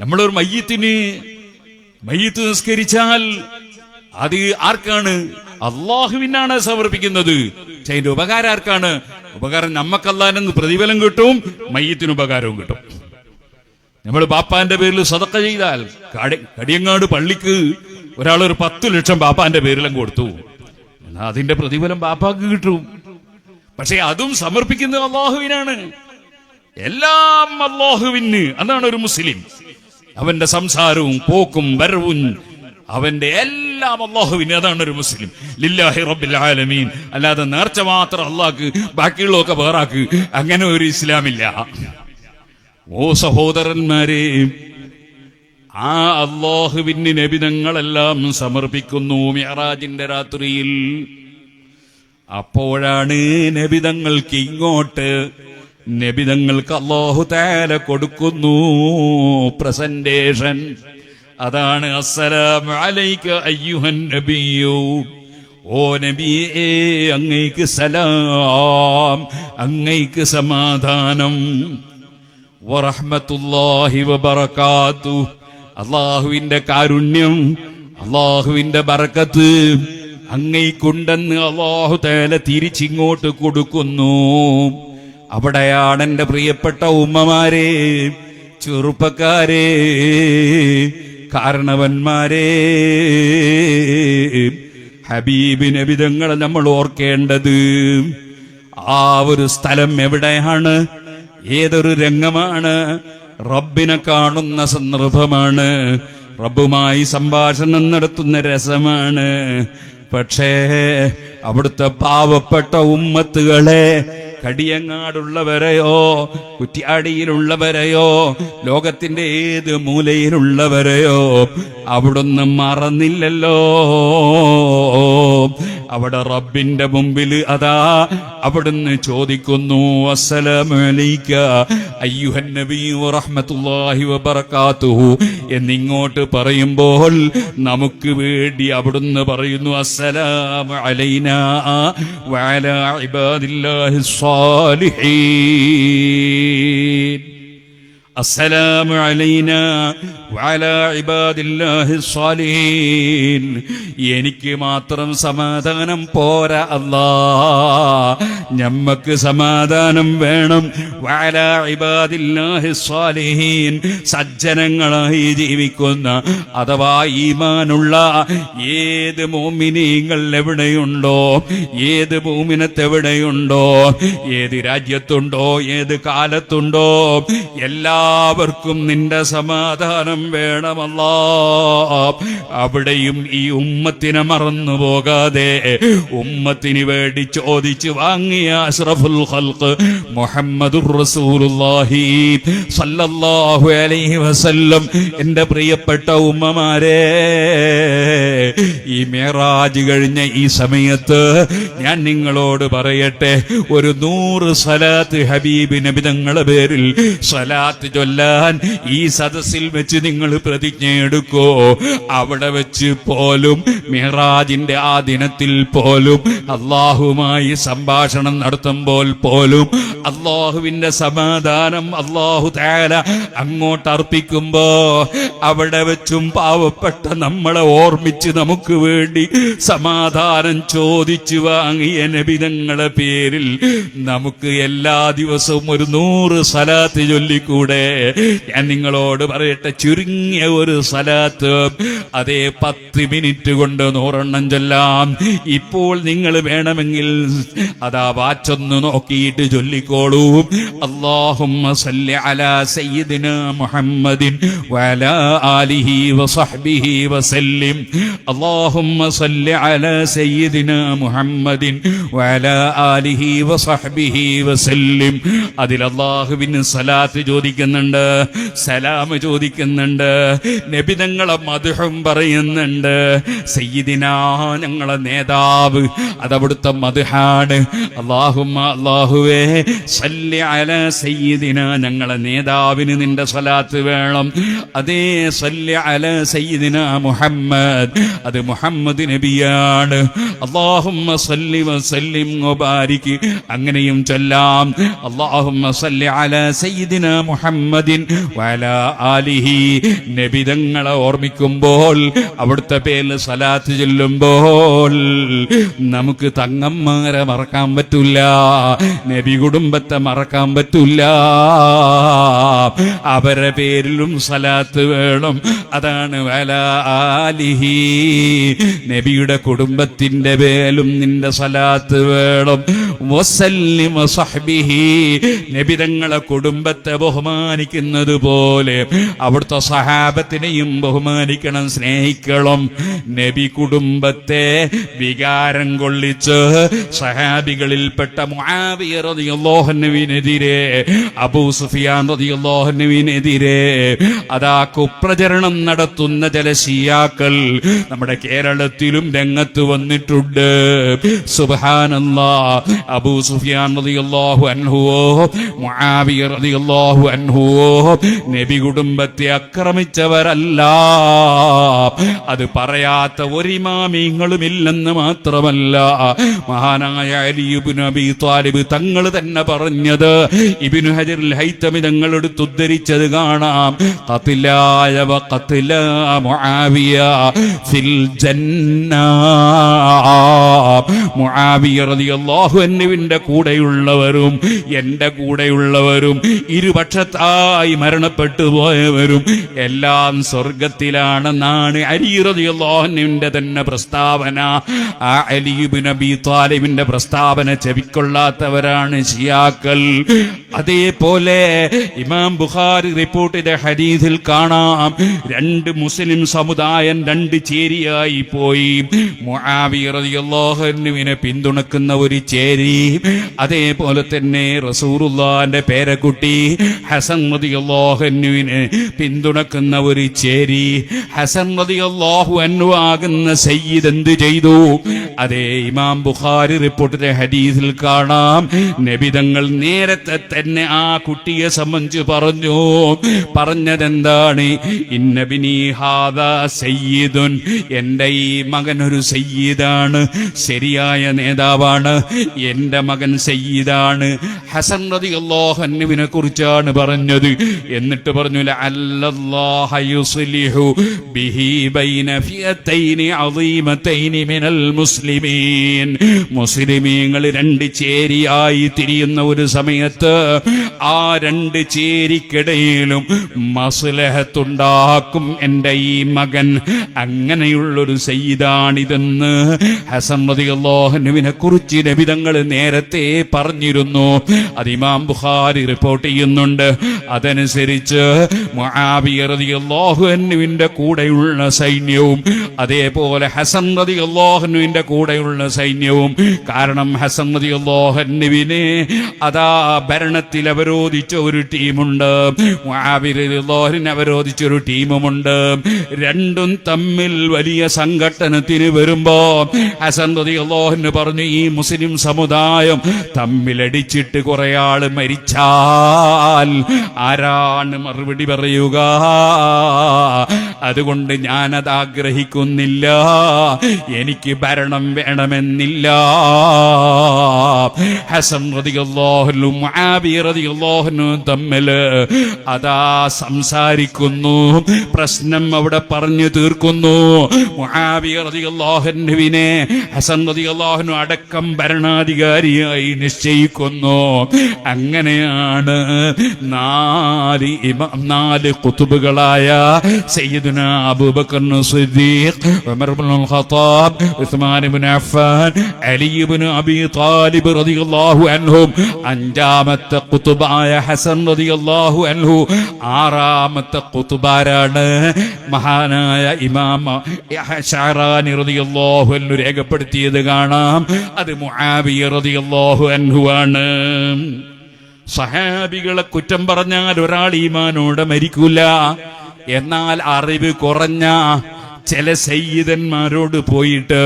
നമ്മളൊരു മയ്യിത്ത് നിസ്കരിച്ചാൽ അത് ആർക്കാണ്? അള്ളാഹുവിനാണ് സമർപ്പിക്കുന്നത്. അതിന്റെ ഉപകാരം ആർക്കാണ്? ഉപകാരം നമുക്ക് അല്ലാഹുവിന് പ്രതിഫലം കിട്ടും, മയ്യിത്തിന് ഉപകാരവും കിട്ടും. നമ്മൾ ബാപ്പാന്റെ പേരിൽ സദഖ ചെയ്താൽ, കടിയങ്ങാട് പള്ളിക്ക് ഒരാളൊരു 10 ലക്ഷം ബാപ്പാന്റെ പേരിലും കൊടുത്തു, എന്നാൽ അതിന്റെ പ്രതിഫലം ബാപ്പാക്ക് കിട്ടും. പക്ഷെ അതും സമർപ്പിക്കുന്നത് അള്ളാഹുവിനാണ്. എല്ലാം അള്ളാഹുവിന്. അതാണ് ഒരു മുസ്ലിം. അവന്റെ സംസാരവും പോക്കും വരവും അവന്റെ എല്ലാം അള്ളാഹുവിന്. അതാണ് ഒരു മുസ്ലിം. ലില്ലാഹി റബ്ബിൽ ആലമീൻ. അല്ലാതെ നേർച്ച മാത്രം അള്ളാഹ്ക്ക്, ബാക്കിയുള്ളതൊക്കെ വേറാക്ക്, അങ്ങനെ ഒരു ഇസ്ലാമില്ല. ഓ സഹോദരന്മാരെ, ആ അള്ളാഹുവിന് നബിതങ്ങളെല്ലാം സമർപ്പിക്കുന്നു മിഅ്റാജിന്റെ രാത്രിയിൽ. അപ്പോഴാണ് നബിതങ്ങൾക്ക് ഇങ്ങോട്ട് നബിതങ്ങൾക്ക് അല്ലാഹു തആല കൊടുക്കുന്നു പ്രസന്റേഷൻ. അതാണ് അസ്സലാമു അലൈക അയ്യുഹൻ നബിയ്യു ഓ നബിയേ, അങ്ങയ്ക്ക് സലാം, അങ്ങയ്ക്ക് സമാധാനം. വറഹ്മത്തുള്ളാഹി വബറകാതുഹു, അല്ലാഹുവിന്റെ കാരുണ്യം, അല്ലാഹുവിന്റെ ബറക്കത്ത് അങ്ങയ്ക്കുണ്ടെന്ന് അല്ലാഹു തആല തിരിച്ചിങ്ങോട്ട് കൊടുക്കുന്നു. അവിടെയാണ് എൻ്റെ പ്രിയപ്പെട്ട ഉമ്മമാരെ, ചെറുപ്പക്കാരെ, കാരണവന്മാരെ, ഹബീബ് നബി തങ്ങളെ നമ്മൾ ഓർക്കേണ്ടത്. ആ ഒരു സ്ഥലം എവിടെയാണ്? ഏതൊരു രംഗമാണ്? റബ്ബിനെ കാണുന്ന സന്ദർഭമാണ്, റബ്ബുമായി സംഭാഷണം നടത്തുന്ന രസമാണ്. പക്ഷേ അവിടുത്തെ പാവപ്പെട്ട ഉമ്മത്തുകളെ, കടിയങ്ങാടുള്ളവരെയോ കുറ്റ്യാടിയിലുള്ളവരെയോ ലോകത്തിന്റെ ഏത് മൂലയിലുള്ളവരെയോ അവിടുന്ന് മറന്നില്ലല്ലോ. അവിടെ റബ്ബിന്റെ മുമ്പിൽ അതാ അവിടുന്ന് ചോദിക്കുന്നു, അസ്സലാമു അലൈക അയ്യുഹൻ നബി വറഹ്മത്തുള്ളാഹി വബറകാതുഹു എന്നിങ്ങോട്ട് പറയുമ്പോൾ നമുക്ക് വേണ്ടി അവിടുന്ന് പറയുന്നു, അസ്സലാമു അലൈനാ വഅലാ ഇബാദില്ലാഹി സ്വാലിഹീൻ. അസ്സലാമു അലൈനാ വഅലാ ഇബാദില്ലാഹി സ്വാലിഹീൻ. എനിക്ക് മാത്രം സമാധാനം പോരാ അല്ലാ, ഞമ്മക്ക് സമാധാനം വേണം. വഅലാ ഇബാദില്ലാഹി സ്വാലിഹീൻ, സജ്ജനങ്ങളായി ജീവിക്കുന്ന അഥവാ ഈമാനുള്ള ഏത് മുഅ്മിനീങ്ങൾ എവിടെയുണ്ടോ, ഏത് മുഅ്മിനത്ത് എവിടെയുണ്ടോ, ഏത് രാജ്യത്തുണ്ടോ, ഏത് കാലത്തുണ്ടോ, എല്ലാവർക്കും നിന്റെ സമാധാനം വേണമല്ലാ. അവിടെയും ഈ ഉമ്മത്തിനെ മറന്നു പോകാതെ ഉമ്മത്തിന് വേണ്ടി ചോദിച്ചു വാങ്ങിയ അഷ്റഫുൽ ഖൽഖ് മുഹമ്മദുർ റസൂലുള്ളാഹി സല്ലല്ലാഹു അലൈഹി വസല്ലം. എൻ്റെ പ്രിയപ്പെട്ട ഉമ്മമാരെ, ഈ മിഅ്റാജ് കഴിഞ്ഞ ഈ സമയത്ത് ഞാൻ നിങ്ങളോട് പറയട്ടെ, ഒരു 100 സ്വലാത്ത് ഹബീബ് നബി തങ്ങളുടെ പേരിൽ സ്വലാത്ത് ചൊല്ലാൻ ഈ സദസ്സിൽ വെച്ച് നിങ്ങൾ പ്രതിജ്ഞയെടുക്കോ. അവിടെ വെച്ച് പോലും മിഅ്റാജിന്റെ ആ ദിനത്തിൽ പോലും അല്ലാഹുമായി സംഭാഷണം നടത്തുമ്പോൾ പോലും അല്ലാഹുവിന്റെ സമാധാനം അല്ലാഹു തആല അങ്ങോട്ട് അർപ്പിക്കുമ്പോ അവിടെ വെച്ചും പാവപ്പെട്ട നമ്മളെ ഓർമ്മിച്ച് നമുക്ക് വേണ്ടി സമാധാനം ചോദിച്ചു വാങ്ങിയ നബി തങ്ങളുടെ പേരിൽ നമുക്ക് എല്ലാ ദിവസവും ഒരു 100 സ്വലാത്ത് ചൊല്ലിക്കൂടെ? ഞാൻ നിങ്ങളോട് പറയട്ടെ, ചുരുങ്ങിയ ഒരു സ്വലാത്ത് അതേ 10 മിനിറ്റ് കൊണ്ട് 100 എണ്ണം ചൊല്ലാം. ഇപ്പോൾ നിങ്ങൾ വേണമെങ്കിൽ അതാ വാച്ചൊന്ന് നോക്കിയിട്ട് ചൊല്ലിക്കോളൂ. അല്ലാഹുമ്മ സല്ലി അലാ സയ്യിദിനാ മുഹമ്മദിൻ വഅലാ ആലിഹി വസഹ്ബിഹി വസല്ലിം. അല്ലാഹുമ്മ സല്ലി അലാ സയ്യിദിനാ മുഹമ്മദിൻ വഅലാ ആലിഹി വസഹ്ബിഹി വസല്ലിം. അതിൽ അല്ലാഹുവിന് സലാത്ത് ചോദിക്കുന്നുണ്ട്, സലാം ചോദിക്കുന്നുണ്ട്, നബിതങ്ങളെ മദ്ഹും പറയുന്നുണ്ട്. സയ്യിദിനാ, ഞങ്ങളെ നേതാവ്, അതവിടുത്തെ മദ്ഹാണ്. അല്ലാഹുമ്മ, അല്ലാഹുവേ, സല്ലി അലാ സയ്യിദിനാ, ഞങ്ങളെ നേതാവിന് നിന്റെ സ്വലാത്ത് വേണം. അതേ സല്ലി അലാ സയ്യിദിനാ മുഹമ്മദ്, അത് മുഹമ്മദ് നബിയാണ്. അല്ലാഹുമ്മ സല്ലി വസല്ലിം വബാരിക്, അങ്ങനെയും ചൊല്ലാം. അല്ലാഹുമ്മ സല്ലി അലാ സയ്യിദിനാ മുഹമ്മദിൻ വഅലാ ആലിഹി. നബിതങ്ങളെ ഓർമ്മിക്കുമ്പോൾ, അവിടുത്തെ പേരിൽ സ്വലാത്ത് ചൊല്ലുമ്പോൾ നമുക്ക് തങ്ങന്മാരെ മറക്കാൻ പറ്റൂല, നബി കുടുംബത്തെ മറക്കാൻ പറ്റൂല. അവരെ പേരിലും സ്വലാത്ത് വേണം. അതാണ് വഅലാ ആലിഹി, നബിയുടെ കുടുംബത്തിന്റെ പേരിലും നിന്റെ സ്വലാത്ത് വേണം. വസല്ലിം വസഹ്ബിഹി, നബിതങ്ങളെ കുടുംബത്തെ ബഹുമാനിക്കുന്നത് പോലെ അവിടുത്തെ സഹാബത്തിനെയും ബഹുമാനിക്കണം, സ്നേഹിക്കണം. നബി കുടുംബത്തെ വികാരം കൊള്ളിച്ച് സഹാബികളിൽപ്പെട്ട മുആവിയ റളിയല്ലാഹു അൻഹുവിനെതിരെ, അബൂ സുഫിയാൻ റളിയല്ലാഹു അൻഹുവിനെതിരെ അതാ കുപ്രചരണം നടത്തുന്ന ചില ശിയാക്കൾ നമ്മുടെ കേരളത്തിലും രംഗത്ത് വന്നിട്ടുണ്ട്. സുബ്ഹാനല്ലാഹ്. അബൂ സുഫിയാൻ റളിയല്ലാഹു അൻഹുവോ മുആവിയ റളിയല്ലാഹു അൻഹു അൻഹു നബി കുടുംബത്തെ ആക്രമിച്ചവരല്ല. അത് പറയാത്ത ഒരു ഇമാമിങ്ങളുമില്ലെന്ന് മാത്രമല്ല, മഹാനായ അലി ഇബ്നു അബീ ത്വാലിബ് തങ്ങൾ തന്നെ പറഞ്ഞത് ഇബ്നു ഹജറുൽ ഹൈതമി തങ്ങൾ എടുത്ത് ഉദ്ധരിച്ചത് കാണാം. ഖത്ലായ വ ഖത്ലാ മുആവിയ ഫിൽ ജന്ന. മുആവിയ റളിയല്ലാഹു അൻഹുവിന്റെ കൂടെയുള്ളവരും എന്റെ കൂടെയുള്ളവരും ഇരുപക്ഷത്തായി മരണപ്പെട്ടു പോയവരും എല്ലാം സ്വർഗത്തിലാണെന്നാണ് അലി റളിയല്ലാഹു അൻഹുവിന്റെ തന്നെ പ്രസ്താവന. ആ അലി ഇബ്നു അബീ ത്വാലിബിന്റെ പ്രസ്താവന ചെവിക്കൊള്ളാത്തവരാണ് ശിയാക്കൾ. അതേപോലെ ഇമാം ബുഖാരി റിപ്പോർട്ട് ചെയ്ത ഹദീസിൽ കാണാം, രണ്ട് മുസ്ലിം സമുദായം രണ്ട് ചേരിയായി പോയി. മുആവിയ റളിയല്ലാഹു അൻഹുവിനെ പിന്തുണക്കുന്ന ഒരു ചേരി, അതേപോലെ തന്നെ റസൂലുള്ളാഹിന്റെ പേരക്കുട്ടി ഹസൻ റളിയല്ലാഹു അൻഹുവിനെ പിന്തുണക്കുന്ന ഒരു ചേരി. ഹസൻ റളിയല്ലാഹു അൻഹു ആകുന്ന സയ്യിദ് എന്ത് ചെയ്തു? അതേ ഇമാം ബുഖാരി റിപ്പോർട്ട് ചെയ്ത ഹദീസിൽ കാണാം, നബി തങ്ങൾ നേരത്തെ തന്നെ ആ കുട്ടിയെ സംബന്ധിച്ച് പറഞ്ഞതെന്താണ്? ഇന്നബിനി ഹാദാ സയ്യിദുൻ, എന്റെ ഈ മകൻ ഒരു സയ്യിദാണ്, ശരിയായ നേതാവാണ്, എന്റെ മകൻ സയ്യിദാണ്. ഹസൻ റളിയല്ലാഹു അൻഹുവിനെ കുറിച്ചാണ് പറഞ്ഞത്. എന്നിട്ട് പറഞ്ഞു, ലഅല്ലല്ലാഹ യുസ്ലിഹു ബിഹി ബൈന ഫിയതൈനി അളീമതൈനി മിനൽ മുസ്ലിമീൻ. മുസ്ലിമീങ്ങൾ രണ്ട് ചേരിയായി തിരിയുന്ന ഒരു സമയത്ത് ആ രണ്ട് ചേരിക്കിടയിലും മസ്ലഹത്തുണ്ടാക്കും എന്റെ ഈ മകൻ. അങ്ങനെയുള്ളൊരു സയ്യിദാണിതെന്ന് ഹസൻ റളിയല്ലാഹു അൻഹുവിനെ കുറിച്ച് നബി തങ്ങൾ നേരത്തെ പറഞ്ഞിരുന്നു. അത് ഇമാം ബുഖാരി റിപ്പോർട്ട് ചെയ്യുന്നുണ്ട്. അതനുസരിച്ച് മുആവിയ റളിയല്ലാഹു അൻഹുവിന്റെ കൂടെയുള്ള സൈന്യവും അതേപോലെ ഹസൻ റളിയല്ലാഹു അൻഹുവിന്റെ കൂടെയുള്ള സൈന്യവും, കാരണം ഹസൻ റളിയല്ലാഹു അൻഹുവിനെ അതാ ഭരണത്തിൽ അവരോധിച്ച ഒരു ടീമുണ്ട്, മുആവിയ റളിയല്ലാഹു അൻഹുവിനെ അവരോധിച്ച ഒരു ടീമുമുണ്ട്. രണ്ടും തമ്മിൽ വലിയ സംഘട്ടനത്തിന് വരുമ്പോ ഹസൻ റളിയല്ലാഹു അൻഹു പറഞ്ഞു, ഈ മുസ്ലിം സമുദായം തമ്മിലടിച്ചിട്ട് കുറെ ആള് മരിച്ചാൽ ആരാണ് മറുപടി പറയുക? അതുകൊണ്ട് ഞാനത് ആഗ്രഹിക്കുന്നില്ല, എനിക്ക് ഭരണം വേണമെന്നില്ല. ഹസൻ റളിയല്ലാഹു അൻഹു മുആവിയ റളിയല്ലാഹു അൻഹു തമ്മിൽ അതാ സംസാരിക്കുന്നു, പ്രശ്നം അവിടെ പറഞ്ഞു തീർക്കുന്നു. മുആവിയ റളിയല്ലാഹു അൻഹുവിനെ ഹസൻ റളിയല്ലാഹു അൻഹു അടക്കം ഭരണാധികാരിയായി നിശ്ചയിക്കുന്നു. അങ്ങനെയാണ് നാല് ഖുതുബുകളായ സയ്യിദുനാ അബൂബക്കർ സിദ്ദീഖ്, ഉമർ ഇബ്നുൽ ഖത്താബ്, ഉസ്മാൻ ഇബ്നു അഫ്ഫാൻ, അലി ഇബ്നു അബീ ത്വാലിബ് റളിയല്ലാഹു അൻഹും, അഞ്ചാമത്തെ ഖുതുബായ ഹസൻ റളിയല്ലാഹു അൻഹു, ആറാമത്തെ ഖുതുബാരാണ് മഹാനായ ഇമാം ശഅറാനി റളിയല്ലാഹു അൻഹു രേഖപ്പെടുത്തിയത് കാണാം. അത് മുആവിയ റളിയല്ലാഹു അൻഹു ആണ്. സഹാബികളെ കുറ്റം പറഞ്ഞാൽ ഒരാൾ ഈമാനോടെ മരിക്കൂല. എന്നാൽ അറിവ് കുറഞ്ഞ ചില സയ്യിദന്മാരോട് പോയിട്ട്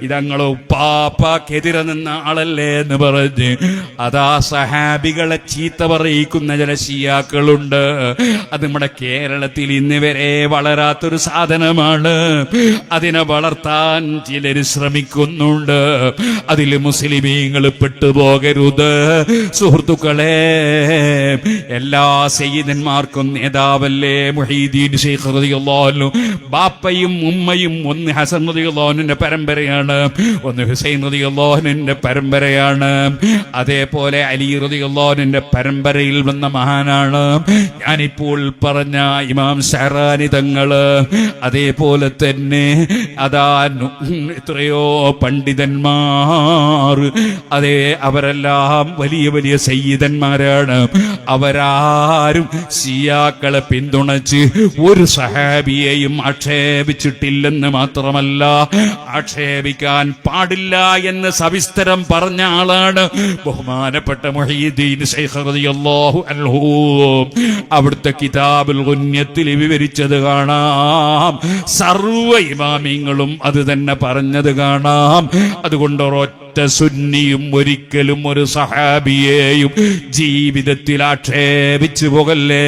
ഇതങ്ങളെ ഉപ്പാപ്പാക്കെതിരെ നിന്ന ആളല്ലേ എന്ന് പറഞ്ഞ് അതാ സഹാബികളെ ചീത്ത പറയിക്കുന്ന ചില ശിയാക്കളുണ്ട്. അത് നമ്മുടെ കേരളത്തിൽ ഇന്ന് വരെ വളരാത്തൊരു സാധനമാണ്. അതിനെ വളർത്താൻ ചിലര് ശ്രമിക്കുന്നുണ്ട്. അതിൽ മുസ്ലിമീങ്ങൾ പെട്ടുപോകരുത് സുഹൃത്തുക്കളെ. എല്ലാ സയ്യിദന്മാർക്കും നേതാവല്ലേ മുഹീദ്ദീൻ ശൈഖ് റളിയല്ലാഹു അൻഹു. ബാപ്പയും ഉമ്മയും ഒന്ന് ഹസൻ റളിയല്ലാഹു അൻഹുവിന്റെ പരമ്പരയാണ്, ഒന്ന് ഹുസൈൻ റളിയല്ലാഹു അൻഹുവിന്റെ പരമ്പരയാണ്, അതേപോലെ അലി റളിയല്ലാഹു അൻഹുവിന്റെ പരമ്പരയിൽ വന്ന മഹാനാണ് ഞാനിപ്പോൾ പറഞ്ഞ ഇമാം ശഅറാനി തങ്ങള്. അതേപോലെ തന്നെ അതാ എത്രയോ പണ്ഡിതന്മാർ, അതേ അവരെല്ലാം വലിയ വലിയ സയ്യിദന്മാരാണ്. അവരാരും ശിയാക്കളെ പിന്തുണച്ച് ഒരു സഹാബിയെയും ആക്ഷേപിച്ചിട്ടില്ലെന്ന് മാത്രമല്ല, ആക്ഷേപിക്കാൻ പാടില്ല എന്ന് സവിസ്തരം പറഞ്ഞ ആളാണ് ബഹുമാനപ്പെട്ട മുഹീദ്ദീൻ ശൈഖ് റളിയല്ലാഹു അൻഹു. അവിടുത്തെ കിതാബുൽ ഗുന്യത്തിൽ വിവരിച്ചത് കാണാം. സർവ്വ ഇമാമിങ്ങളും അത് തന്നെ പറഞ്ഞത് കാണാം. അതുകൊണ്ട് ഒരൊറ്റ സുന്നിയും ഒരിക്കലും ഒരു സഹാബിയെയും ജീവിതത്തിൽ ആക്ഷേപിച്ചു പോകല്ലേ.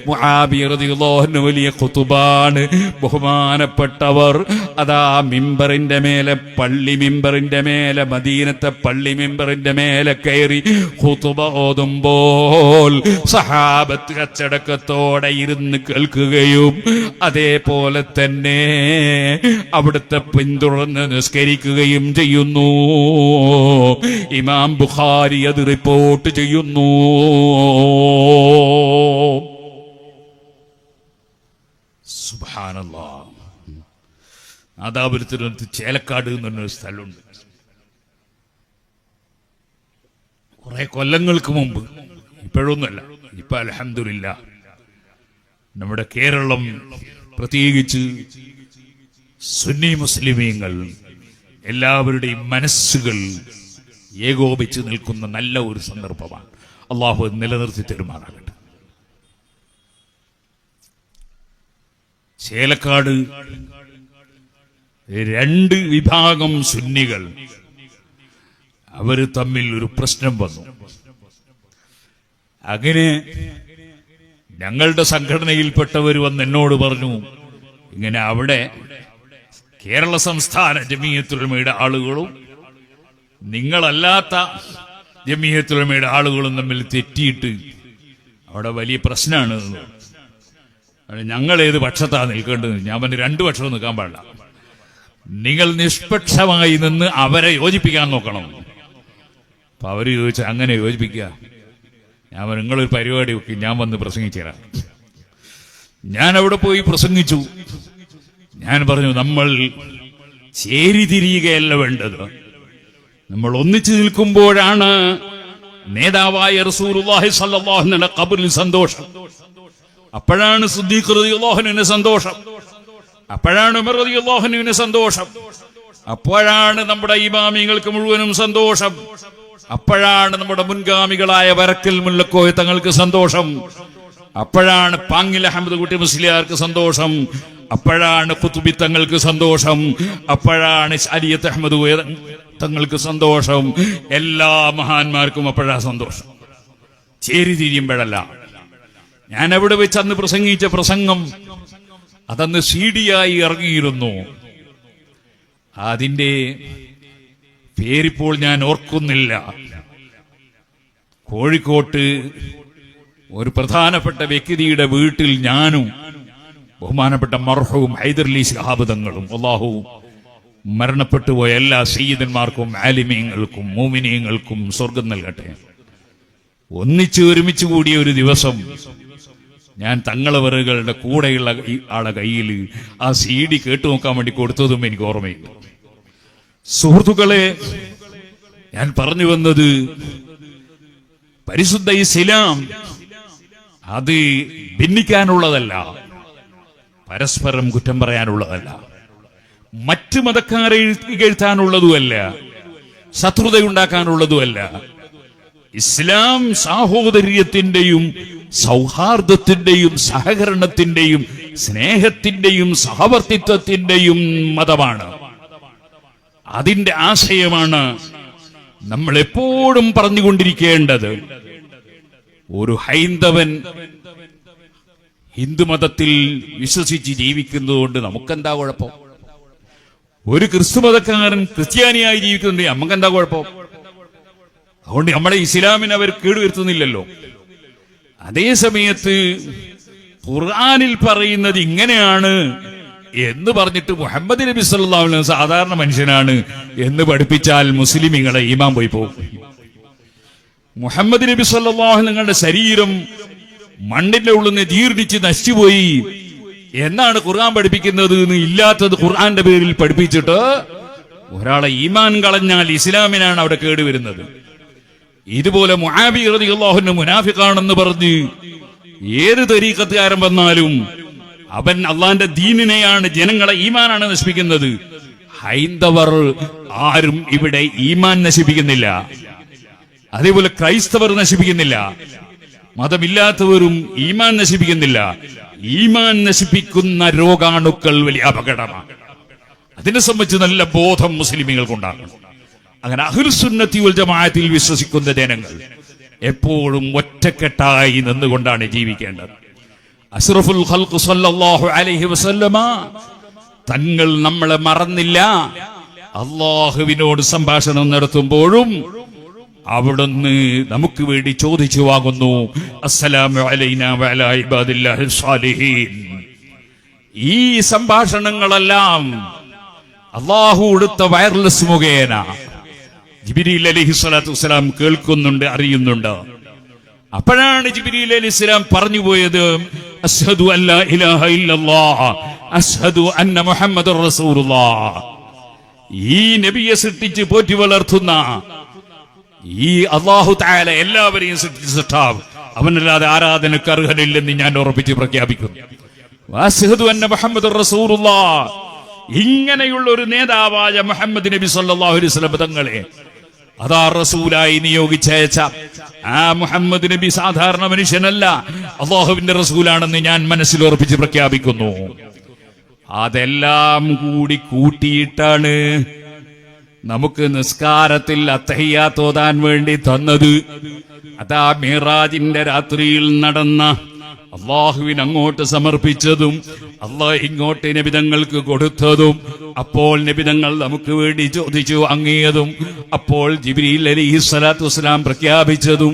മുആവിയ റളിയല്ലാഹു അൻഹു വലിയ ഖുതുബാണ്, ബഹുമാനപ്പെട്ടവർ അതാ മിമ്പറിന്റെ മേലെ, പള്ളി മിമ്പറിന്റെ മേലെ, മദീനത്തെ പള്ളി മിമ്പറിന്റെ മേലെ കയറി ഖുതുബ ഓതുമ്പോൾ സഹാബത്ത് അച്ചടക്കത്തോടെ ഇരുന്ന് കേൾക്കുകയും അതേപോലെ തന്നെ അവിടുത്തെ പിന്തുടർന്ന് നിസ്കരിക്കുകയും ചെയ്യുന്നു. ഇമാം ബുഖാരി അത് റിപ്പോർട്ട് ചെയ്യുന്നു. സുബ്ഹാനല്ലാഹ്. നാദാപുരത്തിനടുത്ത് ചേലക്കാട് എന്ന് പറഞ്ഞൊരു സ്ഥലമുണ്ട്. കുറെ കൊല്ലങ്ങൾക്ക് മുമ്പ്, ഇപ്പോഴൊന്നുമല്ല, ഇപ്പൊ അൽഹംദുലില്ലാഹ് നമ്മുടെ കേരളം പ്രത്യേകിച്ച് സുന്നി മുസ്ലിമീങ്ങൾ എല്ലാവരുടെയും മനസ്സുകൾ ഏകോപിച്ച് നിൽക്കുന്ന നല്ല ഒരു സന്ദർഭമാണ്. അള്ളാഹു നിലനിർത്തി തരുമാറാകട്ടെ. ചേലക്കാട് രണ്ട് വിഭാഗം സുന്നികൾ, അവര് തമ്മിൽ ഒരു പ്രശ്നം വന്നു. അങ്ങനെ ഞങ്ങളുടെ സംഘടനയിൽപ്പെട്ടവർ വന്ന് എന്നോട് പറഞ്ഞു, ഇങ്ങനെ അവിടെ കേരള സംസ്ഥാന ജമിയത്തുൽ ഉലമയുടെ ആളുകളും നിങ്ങളല്ലാത്ത ജമിയത്തുൽ ഉലമയുടെ ആളുകളും തമ്മിൽ തെറ്റിയിട്ട് അവിടെ വലിയ പ്രശ്നമാണ്. ഞങ്ങൾ ഏത് പക്ഷത്താ നിൽക്കേണ്ടത്? ഞാൻ പറഞ്ഞു, രണ്ടു പക്ഷവും നിൽക്കാൻ പാടില്ല. നിങ്ങൾ നിഷ്പക്ഷമായി നിന്ന് അവരെ യോജിപ്പിക്കാൻ നോക്കണം. അപ്പൊ അവര് ചോദിച്ചാൽ അങ്ങനെ യോജിപ്പിക്കുക? ഞാൻ നിങ്ങളൊരു പരിപാടി വെക്കി, ഞാൻ വന്ന് പ്രസംഗിച്ചു തരാം. ഞാൻ അവിടെ പോയി പ്രസംഗിച്ചു. ഞാൻ പറഞ്ഞു, നമ്മൾ ചേരിതിരിയുകയല്ല വേണ്ടത്, നമ്മൾ ഒന്നിച്ചു നിൽക്കുമ്പോഴാണ് നേതാവായ റസൂലുള്ളാഹി സ്വല്ലല്ലാഹു അലൈഹി വസല്ലം ഖബറിൽ സന്തോഷം, അപ്പോഴാണ് സിദ്ദീഖ് റളിയല്ലാഹു അൻഹുവിന് സന്തോഷം, അപ്പോഴാണ് ഉമർ റളിയല്ലാഹു അൻഹുവിന് സന്തോഷം, അപ്പോഴാണ് നമ്മുടെ ഇമാമിങ്ങൾക്ക് മുഴുവനും സന്തോഷം, അപ്പോഴാണ് നമ്മുടെ മുൻഗാമികളായ വരക്കൽ മുല്ലക്കോയ തങ്ങൾക്ക് സന്തോഷം, അപ്പോഴാണ് പാങ്ങിൽ അഹമ്മദ് കുട്ടി മുസ്ലിയാർക്ക് സന്തോഷം, അപ്പോഴാണ് ഖുതുബി തങ്ങൾക്ക് സന്തോഷം, അപ്പോഴാണ് അലിയത്ത് അഹമ്മദ് തങ്ങൾക്ക് സന്തോഷം. എല്ലാ മഹാന്മാർക്കും അപ്പോഴാണ് സന്തോഷം. ചേരി തിരിയുമ്പോഴല്ല. ഞാൻ അവിടെ വെച്ച് അന്ന് പ്രസംഗിച്ച പ്രസംഗം അതന്ന് സീഡിയായി ഇറങ്ങിയിരുന്നു. അതിന്റെ പേരിപ്പോൾ ഞാൻ ഓർക്കുന്നില്ല. കോഴിക്കോട്ട് ഒരു പ്രധാനപ്പെട്ട വ്യക്തിയുടെ വീട്ടിൽ ഞാനും ബഹുമാനപ്പെട്ട മർഹൂം ഹൈദർലി ശിഹാബ് തങ്ങളും, അല്ലാഹു മരണപ്പെട്ടുപോയ എല്ലാ സയ്യിദന്മാർക്കും ആലിമീങ്ങൾക്കും മോമിനീങ്ങൾക്കും സ്വർഗം നൽകട്ടെ, ഒന്നിച്ച് ഒരുമിച്ച് കൂടിയ ഒരു ദിവസം ഞാൻ തങ്ങളവറുകളുടെ കൂടെയുള്ള ആളെ കയ്യിൽ ആ CD കേട്ടു നോക്കാൻ വേണ്ടി കൊടുത്തതും എനിക്ക് ഓർമ്മയില്ല. സുഹൃത്തുക്കളെ, ഞാൻ പറഞ്ഞു വന്നത്, പരിശുദ്ധ ഇസ്ലാം അത് ഭിന്നിക്കാനുള്ളതല്ല, പരസ്പരം കുറ്റം പറയാനുള്ളതല്ല, മറ്റു മതക്കാരെ ഇകഴ്ത്താനുള്ളതുമല്ല, ശത്രുതയുണ്ടാക്കാനുള്ളതുമല്ല. ഇസ്ലാം സാഹോദര്യത്തിന്റെയും സൗഹാർദ്ദത്തിന്റെയും സഹകരണത്തിന്റെയും സ്നേഹത്തിന്റെയും സഹവർത്തിത്വത്തിന്റെയും മതമാണ്. അതിന്റെ ആശയമാണ് നമ്മൾ എപ്പോഴും പറഞ്ഞുകൊണ്ടിരിക്കേണ്ടത്. ഒരു ഹൈന്ദവൻ ഹിന്ദുമതത്തിൽ വിശ്വസിച്ച് ജീവിക്കുന്നതുകൊണ്ട് നമുക്കെന്താ കുഴപ്പം? ഒരു ക്രിസ്തുമതക്കാരൻ ക്രിസ്ത്യാനിയായി ജീവിക്കുന്നുണ്ട്, നമുക്കെന്താ കുഴപ്പം? അതുകൊണ്ട് നമ്മളെ ഇസ്ലാമിനെ അവർ കേടുവരുത്തുന്നില്ലല്ലോ. അതേ സമയത്ത് ഖുർആനിൽ പറയുന്നത് ഇങ്ങനെയാണ് എന്ന് പറഞ്ഞിട്ട് മുഹമ്മദ് നബി സല്ലല്ലാഹു അലൈഹി വസല്ലം സാധാരണ മനുഷ്യനാണ് എന്ന് പഠിപ്പിച്ചാൽ മുസ്ലിമീങ്ങളെ ഈമാൻ പോയി പോകും. മുഹമ്മദ് നബി സല്ലല്ലാഹു അലൈഹി വസല്ലം ശരീരം മണ്ണിന്റെ ഉള്ളിൽ നിന്ന് ജീർണിച്ച് നശിച്ചുപോയി എന്നാണ് ഖുർആൻ പഠിപ്പിക്കുന്നത് എന്ന് ഇല്ലാത്തത് ഖുർആന്റെ പേരിൽ പഠിപ്പിച്ചിട്ട് ഒരാളെ ഈമാൻ കളഞ്ഞാൽ ഇസ്ലാമിനാണ് അവിടെ കേടുവരുന്നത്. ഇതുപോലെ മുആവിയ റളിയല്ലാഹു അൻഹു മുനാഫിഖാണെന്ന് പറഞ്ഞ് ഏത് തരീഖത്തുകാരൻ വന്നാലും അവൻ അള്ളാന്റെ ദീനിനെയാണ്, ജനങ്ങളെ ഈമാനാണ് നശിപ്പിക്കുന്നത്. ഹൈന്ദവർ ആരും ഇവിടെ ഈമാൻ നശിപ്പിക്കുന്നില്ല, അതേപോലെ ക്രൈസ്തവർ നശിപ്പിക്കുന്നില്ല, മതമില്ലാത്തവരും ഈമാൻ നശിപ്പിക്കുന്നില്ല. ഈമാൻ നശിപ്പിക്കുന്ന രോഗാണുക്കൾ വലിയ അപകടമാണ്. അതിനെ സംബന്ധിച്ച് നല്ല ബോധം മുസ്ലിമീങ്ങൾക്കുണ്ടാകണം. അങ്ങനെ അഹ്ലുസുന്നത്തി വൽ ജമാഅത്തിൽ വിശ്വസിക്കുന്ന ജനങ്ങൾ എപ്പോഴും ഒറ്റക്കെട്ടായി നിന്നുകൊണ്ടാണ് ജീവിക്കേണ്ടത്. അഷ്റഫുൽ ഖൽഖ് സല്ലല്ലാഹു അലൈഹി വസല്ലമ തങ്ങൾ നമ്മളെ മറന്നില്ല. അല്ലാഹുവിനോട് സംഭാഷണം നടത്തുമ്പോഴും അവിടുന്ന് നമുക്ക് വേണ്ടി ചോദിച്ചു വാങ്ങുന്നു, അസ്സലാമു അലൈനാ വഅലാ ഇബാദില്ലാഹി സ്വാലിഹീൻ. ഈ സംഭാഷണങ്ങളെല്ലാം അല്ലാഹു കൊടുത്ത വയർലെസ് മുഖേന ജിബ്രീൽ അലൈഹിസ്സലാത്തു വസ്സലാം കേൾക്കുന്നുണ്ട്, അറിയുന്നുണ്ട്. അപ്പോഴാണ് ജിബ്രീൽ അലൈഹിസ്സലാം പറഞ്ഞു പോയത്, അശ്ഹദു അല്ലാ ഇലാഹ ഇല്ലല്ലാഹ് അശ്ഹദു അന്ന മുഹമ്മദുർ റസൂലുള്ളാഹ്. ഈ നബിയെ സൃഷ്ടിച്ച് പോറ്റി വളർത്തുന്ന ഈ അല്ലാഹു തആല എല്ലാവരെയും സൃഷ്ടിച്ച അവനല്ലാതെ ആരാധനക്ക് അർഹനില്ലെന്ന് ഞാൻ ഉറപ്പിച്ച് പ്രഖ്യാപിക്കുന്നു. അശ്ഹദു അന്ന മുഹമ്മദുർ റസൂലുള്ളാഹ്. ഇങ്ങനെയുള്ള ഒരു നേതാവായ മുഹമ്മദ് നബി സല്ലല്ലാഹു അലൈഹി വസല്ലം തങ്ങളെ അതാ റസൂലായി നിയോഗിച്ചയച്ച ആ മുഹമ്മദ് നബി സാധാരണ മനുഷ്യനല്ല, അല്ലാഹുവിന്റെ റസൂലാണെന്ന് ഞാൻ മനസ്സിൽ ഉറപ്പിച്ച് പ്രഖ്യാപിക്കുന്നു. അതെല്ലാം കൂടി കൂട്ടിയിട്ടാണ് നമുക്ക് നിസ്കാരത്തിൽ അത്തഹിയ്യാത്ത് ഓതാൻ വേണ്ടി തന്നത്. അതാ മിറാജിന്റെ രാത്രിയിൽ നടന്ന അല്ലാഹുവിന് അങ്ങോട്ട് സമർപ്പിച്ചതും അല്ലാഹ് ഇങ്ങോട്ട് നബിതങ്ങൾക്ക് കൊടുത്തതും അപ്പോൾ നബിതങ്ങൾ നമുക്ക് വേണ്ടി ചോദിച്ചു വാങ്ങിയതും അപ്പോൾ ജിബ്രീൽ അലൈഹിസ്സലാത്തു വസ്സലാം പ്രഖ്യാപിച്ചതും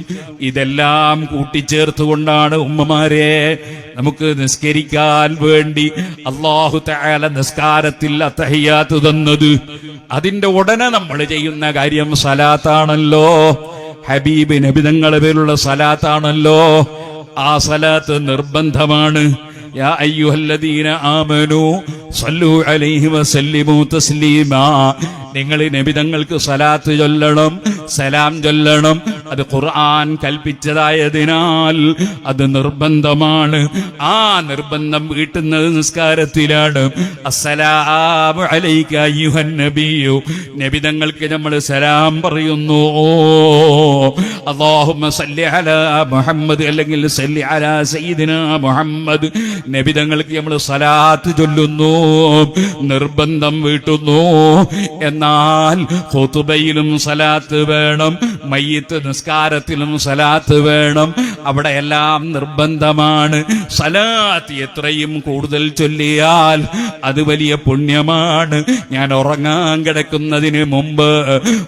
ഇതെല്ലാം കൂട്ടിച്ചേർത്തുകൊണ്ടാണ് ഉമ്മമാരെ നമുക്ക് നിസ്കരിക്കാൻ വേണ്ടി അല്ലാഹു തആല നിസ്കാരത്തിൽ അത്തഹിയ്യാത്ത് തന്നത്. അതിന്റെ ഉടനെ നമ്മൾ ചെയ്യുന്ന കാര്യം സലാത്താണല്ലോ. ഹബീബ് നബിതങ്ങളുടെ പേരുള്ള സലാത്താണല്ലോ. ആ സലാത്ത് നിർബന്ധമാണ്. യാ അയ്യുഹല്ലദീന ആമനൂ സല്ലു അലൈഹി വസല്ലിമു തസ്ലീമാ. നിങ്ങൾ നബിതങ്ങൾക്ക് സലാത്ത് ചൊല്ലണം, സലാം ചൊല്ലണം. അത് ഖുർആൻ കൽപ്പിച്ചതായതിനാൽ അത് നിർബന്ധമാണ്. ആ നിർബന്ധം വീട്ടുന്നത് നിസ്കാരത്തിലാണ്. അസ്സലാമു അലൈക അയ്യുഹൻ നബിയു. നബിതങ്ങൾക്ക് നമ്മൾ സലാം പറയുന്നു. അല്ലാഹുമ്മ സല്ലി അലാ മുഹമ്മദ് അല്ലെങ്കിൽ സല്ലി അലാ സയ്യിദിനാ മുഹമ്മദ്. നബിതങ്ങൾക്ക് നമ്മൾ സലാത്ത് ചൊല്ലുന്നു, നിർബന്ധം വീട്ടുന്നു. എന്നാൽ ഖുതുബയിലും സലാത്ത് വേണം, മയ്യിത്ത് നിസ്കാരത്തിലും സലാത്ത് വേണം. അവിടെയെല്ലാം നിർബന്ധമാണ്. സലാത്ത് എത്രയും കൂടുതൽ ചൊല്ലിയാൽ അത് വലിയ പുണ്യമാണ്. ഞാൻ ഉറങ്ങാൻ കിടക്കുന്നതിന് മുമ്പ്